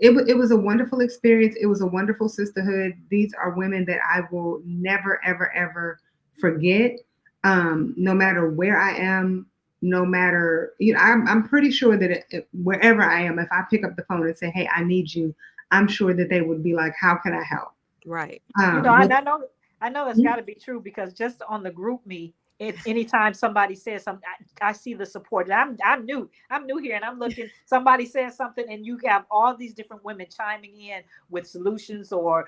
It was a wonderful experience. It was a wonderful sisterhood. These are women that I will never, ever, ever forget. No matter where I am, no matter, I'm pretty sure that wherever I am, if I pick up the phone and say, hey, I need you, I'm sure that they would be like, how can I help? Right. I know that's got to be true, because just on the group me, if anytime somebody says something, I see the support. I'm new here, and I'm looking. Somebody says something, and you have all these different women chiming in with solutions or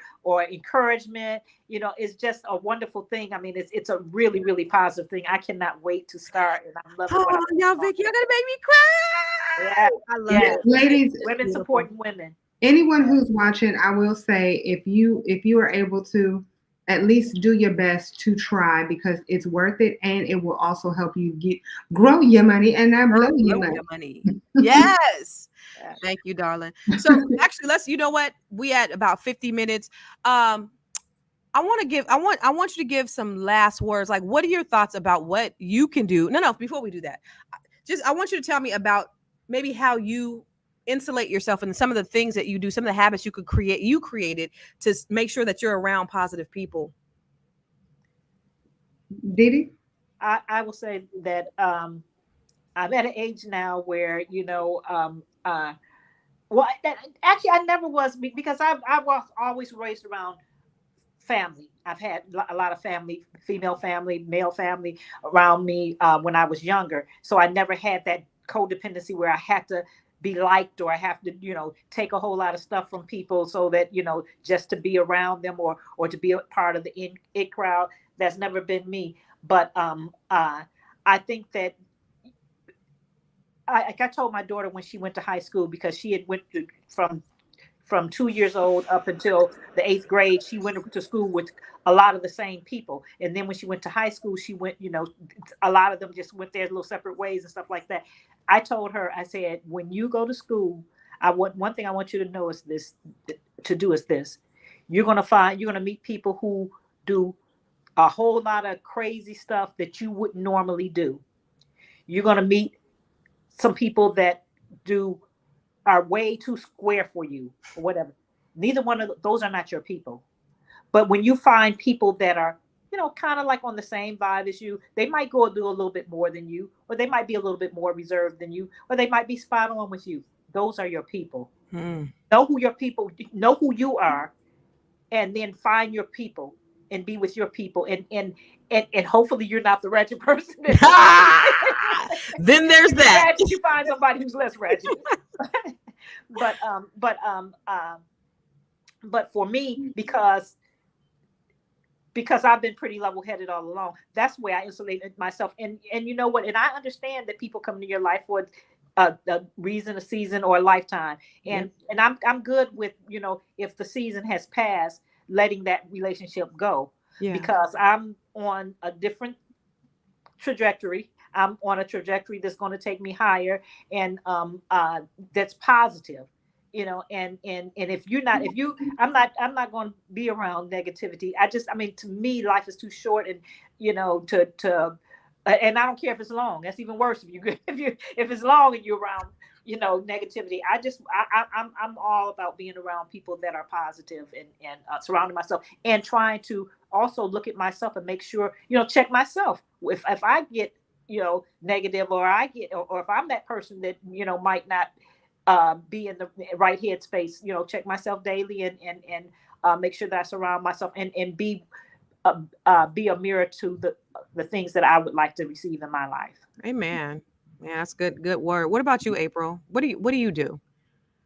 encouragement. It's just a wonderful thing. I mean, it's a really, really positive thing. I cannot wait to start, and I'm loving what I'm y'all, Vic, you're gonna make me cry. Yeah, I love it. Ladies, women supporting women. Anyone who's watching, I will say, if you are able to, at least do your best to try, because it's worth it, and it will also help you grow your money and not blow your money. Yes. Thank you, darling. So actually, you know what? We at about 50 minutes. I want you to give some last words. Like, what are your thoughts about what you can do? No, before we do that, I want you to tell me about maybe how you insulate yourself and some of the things that you do, some of the habits you created to make sure that you're around positive people. Didi? I will say that I'm at an age now where actually I never was, because I was always raised around family. I've had a lot of family, female family, male family around me when I was younger, so I never had that codependency where I had to be liked, or I have to, take a whole lot of stuff from people so that, just to be around them or to be a part of the it crowd. That's never been me. But I think that I told my daughter when she went to high school, because she had went from 2 years old up until the 8th grade, she went to school with a lot of the same people. And then when she went to high school, she went, a lot of them just went their little separate ways and stuff like that. I told her, I said, when you go to school, one thing I want you to know is this, you're going to meet people who do a whole lot of crazy stuff that you wouldn't normally do. You're going to meet some people that are way too square for you or whatever. Neither one of those are not your people. But when you find people that are, kind of like on the same vibe as you, they might go do a little bit more than you, or they might be a little bit more reserved than you, or they might be spot on with you. Those are your people. Know who your people, know who you are, and then find your people and be with your people. And hopefully you're not the ratchet person. Then there's that. You find somebody who's less ratchet. But for me, because I've been pretty level-headed all along, that's where I insulated myself. And you know what? And I understand that people come into your life for a reason, a season, or a lifetime. And I'm good with, if the season has passed, letting that relationship go. Yeah. Because I'm on a different trajectory. I'm on a trajectory that's going to take me higher, and that's positive. And I'm not going to be around negativity. To me, life is too short, and and I don't care if it's long. That's even worse if it's long and you're around, negativity. I'm all about being around people that are positive and surrounding myself, and trying to also look at myself and make sure, check myself. If I get, negative, or if I'm that person that, might not be in the right headspace, check myself daily and make sure that I surround myself and be a mirror to the things that I would like to receive in my life. Amen. Yeah, that's good word. What about you, April? What do you do?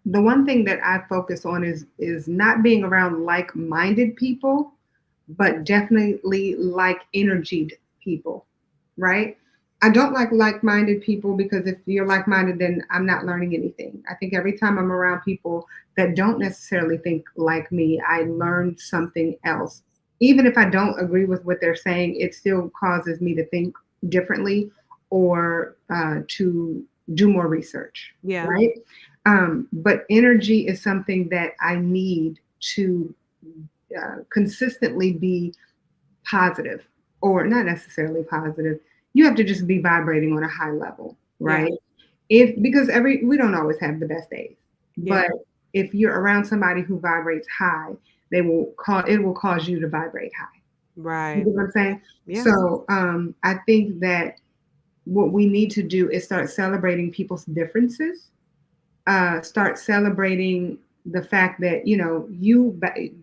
The one thing that I focus on is not being around like-minded people, but definitely like-energied people, right? I don't like-minded people, because if you're like-minded, then I'm not learning anything. I think every time I'm around people that don't necessarily think like me, I learn something else. Even if I don't agree with what they're saying, it still causes me to think differently or to do more research. Yeah. Right. But energy is something that I need to consistently be positive, or not necessarily positive. You have to just be vibrating on a high level, right? Because we don't always have the best days, Yeah. but if you're around somebody who vibrates high, it will cause you to vibrate high. Right. You get what I'm saying? Yeah. So I think that what we need to do is start celebrating people's differences. Start celebrating the fact that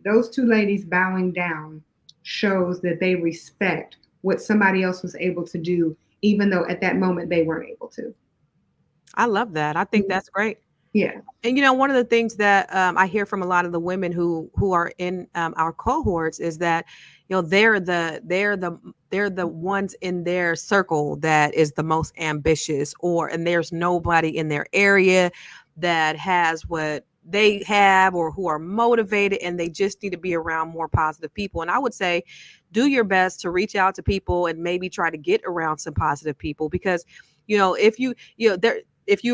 those two ladies bowing down shows that they respect what somebody else was able to do, even though at that moment they weren't able to. I love that. I think that's great. Yeah. And one of the things that I hear from a lot of the women who are in our cohorts is that they're the ones in their circle that is the most ambitious, and there's nobody in their area that has what they have or who are motivated, and they just need to be around more positive people. And I would say do your best to reach out to people and maybe try to get around some positive people, because if you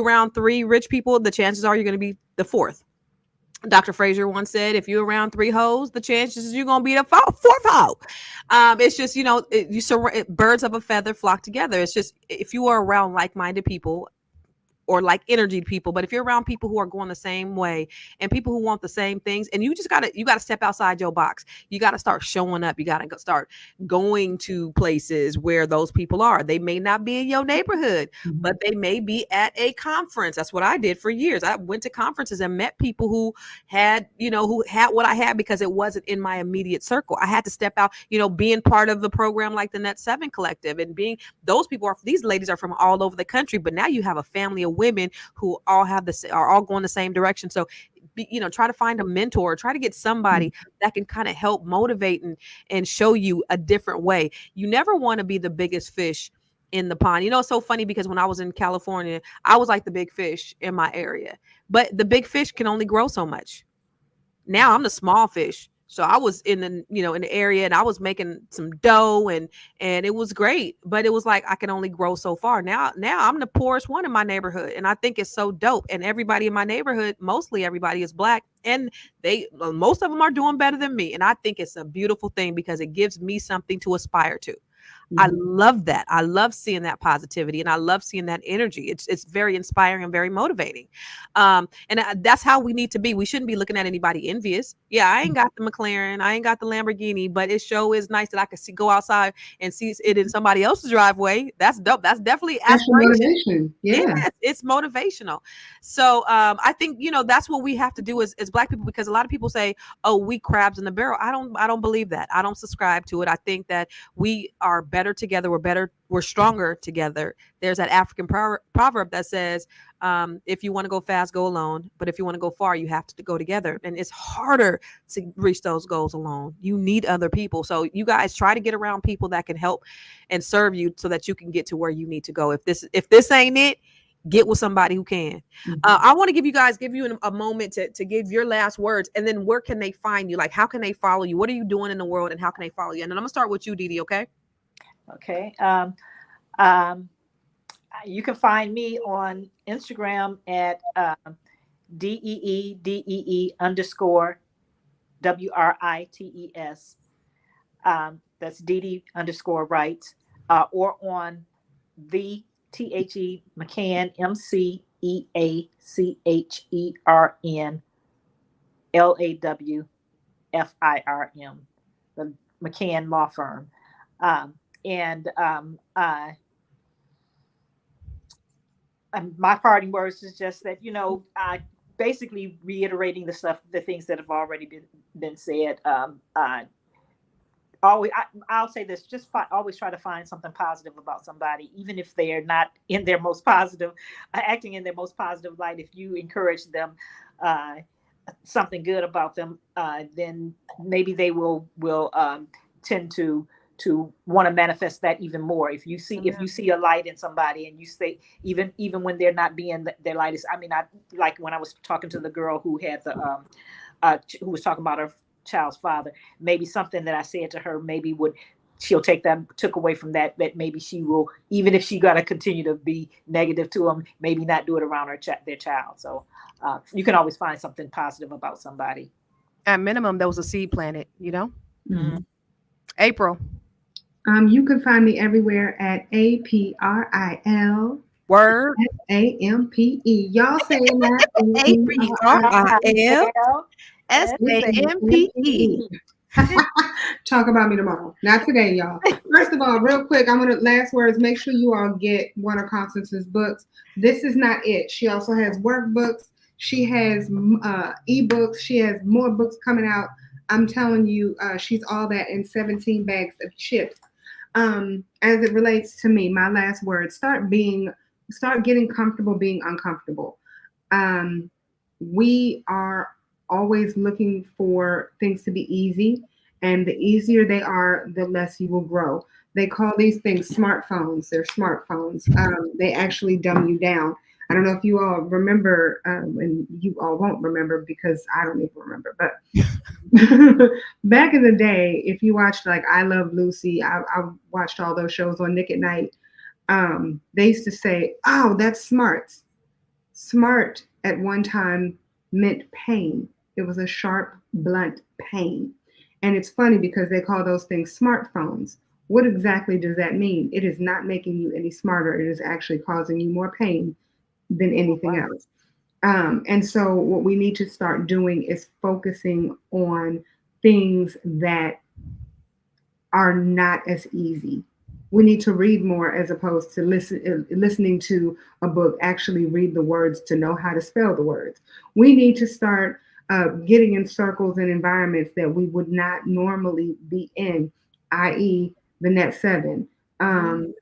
around 3 rich people, the chances are you're going to be the 4th. Dr. Frazier once said, if you're around 3 hoes, the chances is you're going to be the 4th hoe. It's just, birds of a feather flock together. It's just, if you are around like-minded people or like energy people, but if you're around people who are going the same way and people who want the same things, and you gotta step outside your box. You got to start showing up. You got to start going to places where those people are. They may not be in your neighborhood, but they may be at a conference. That's what I did for years. I went to conferences and met people who had what I had, because it wasn't in my immediate circle. I had to step out, being part of the program like the Net 7 Collective, and these ladies are from all over the country, but now you have a family of women who all are all going the same direction. So, try to find a mentor, try to get somebody that can kind of help motivate and show you a different way. You never want to be the biggest fish in the pond. It's so funny, because when I was in California, I was like the big fish in my area, but the big fish can only grow so much. Now I'm the small fish. So I was in the area, and I was making some dough, and it was great, but it was like I can only grow so far. Now I'm the poorest one in my neighborhood, and I think it's so dope. And everybody in my neighborhood, mostly everybody, is Black, and most of them are doing better than me. And I think it's a beautiful thing, because it gives me something to aspire to. I love that. I love seeing that positivity, and I love seeing that energy. It's very inspiring and very motivating. That's how we need to be. We shouldn't be looking at anybody envious. Yeah, I ain't got the McLaren, I ain't got the Lamborghini, but it sure is nice that I can go outside and see it in somebody else's driveway. That's dope. That's definitely aspiration. Motivation. Yeah. Yes, it's motivational. So I think that's what we have to do as Black people, because a lot of people say, "Oh, we crabs in the barrel." I don't believe that. I don't subscribe to it. I think that we are better together. We're stronger together. There's that African proverb that says, if you want to go fast, go alone. But if you want to go far, you have to go together. And it's harder to reach those goals alone. You need other people. So you guys try to get around people that can help and serve you, so that you can get to where you need to go. If this ain't it, get with somebody who can. I want to give you a moment to give your last words, and then where can they find you? Like, how can they follow you? What are you doing in the world, and how can they follow you? And then I'm gonna start with you, Didi. Okay. Okay. You can find me on Instagram at DEE_WRITES. That's Didi_Wright, or on the THE McCann, MCEACHERN LAWFIRM, the McCann Law Firm. My parting words is just that, basically reiterating the things that have already been said. I'll say this: always try to find something positive about somebody, even if they're not in their most positive, acting in their most positive light. If you encourage them, something good about them, then maybe they will tend to want to manifest that even more. If you see a light in somebody, and you say, even when they're not being their light is, I like when I was talking to the girl who had who was talking about her child's father, maybe something that I said to her maybe would she'll took away from that maybe she will, even if she got to continue to be negative to them, maybe not do it around their child. So you can always find something positive about somebody. At minimum, there was a seed planted, you know? Mm-hmm. April. You can find me everywhere at APRIL. Word. SAMPE. Y'all saying that? APRIL. SAMPE. Talk about me tomorrow. Not today, y'all. First of all, real quick, I'm gonna last words. Make sure you all get one of Constance's books. This is not it. She also has workbooks. She has ebooks. She has more books coming out. I'm telling you, she's all that in 17 bags of chips. As it relates to me, my last words: start getting comfortable being uncomfortable. We are always looking for things to be easy, and the easier they are, the less you will grow. They call these things smartphones. They're smartphones. They actually dumb you down. I don't know if you all remember, and you all won't remember because I don't even remember, but back in the day, if you watched like I Love Lucy, I watched all those shows on Nick at Night. They used to say, "Oh, that's smart." Smart at one time meant pain. It was a sharp, blunt pain. And it's funny because they call those things smartphones. What exactly does that mean? It is not making you any smarter. It is actually causing you more pain than anything else. And so what we need to start doing is focusing on things that are not as easy. We need to read more as opposed to listening to a book, actually read the words to know how to spell the words. We need to start getting in circles and environments that we would not normally be in, i.e. the Net 7. And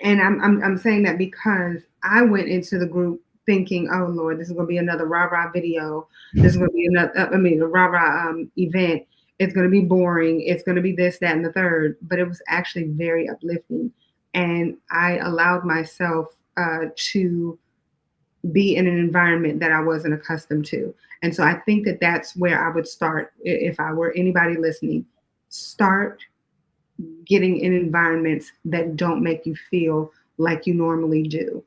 I'm saying that because I went into the group thinking, oh Lord, this is going to be another rah-rah video. This is going to be a rah-rah event. It's going to be boring. It's going to be this, that, and the third. But it was actually very uplifting. And I allowed myself to be in an environment that I wasn't accustomed to. And so I think that that's where I would start if I were anybody listening. Start getting in environments that don't make you feel like you normally do.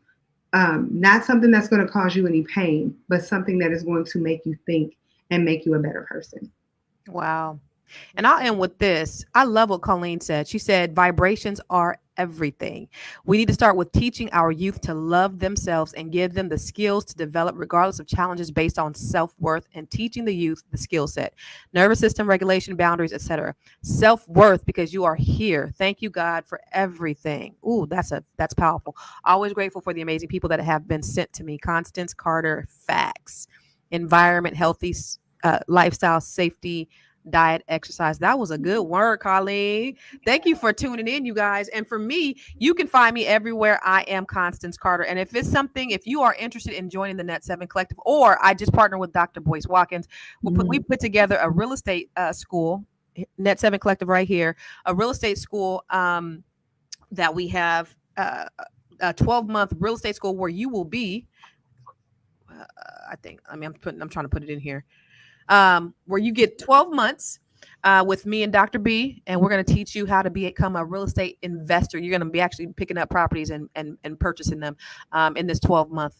Not something that's going to cause you any pain, but something that is going to make you think and make you a better person. Wow. And I'll end with this. I love what Colleen said. She said, vibrations are everything. We need to start with teaching our youth to love themselves and give them the skills to develop regardless of challenges based on self-worth, and teaching the youth the skill set, nervous system regulation, boundaries, etc. Self-worth, because you are here. Thank you, God, for everything. Ooh, that's powerful. Always grateful for the amazing people that have been sent to me. Constance Carter, facts, environment, healthy lifestyle, safety, diet, exercise. That was a good word, Colleen. Thank you for tuning in, you guys. And for me, you can find me everywhere. I am Constance Carter. And if you are interested in joining the Net 7 Collective, or I just partnered with Dr. Boyce Watkins, we put together a real estate school, Net 7 Collective right here, a real estate school that we have a 12-month real estate school where you will be, I'm trying to put it in here. Where you get 12 months with me and Dr. B, and we're going to teach you how to become a real estate investor. You're going to be actually picking up properties and purchasing them in this 12-month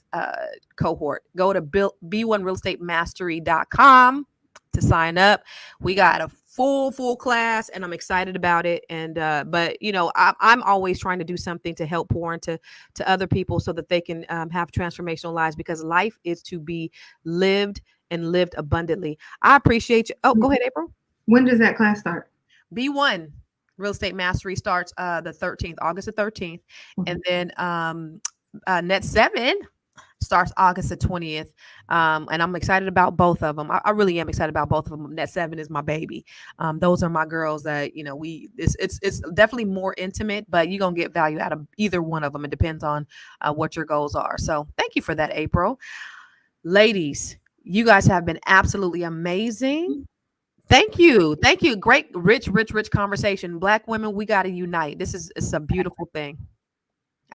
cohort. Go to b1realestatemmastery.com to sign up. We got a full class, and I'm excited about it. And but I'm always trying to do something to help pour into other people so that they can have transformational lives, because life is to be lived and lived abundantly. I appreciate you. Oh, go ahead, April. When does that class start? B1 Real Estate Mastery starts the 13th, August the 13th. And then Net 7 starts August the 20th. And I'm excited about both of them. I really am excited about both of them. Net 7 is my baby. Those are my girls that, it's definitely more intimate, but you're going to get value out of either one of them. It depends on what your goals are. So thank you for that, April. Ladies, you guys have been absolutely amazing. Thank you. Great, rich conversation. Black women, we got to unite. It's a beautiful thing.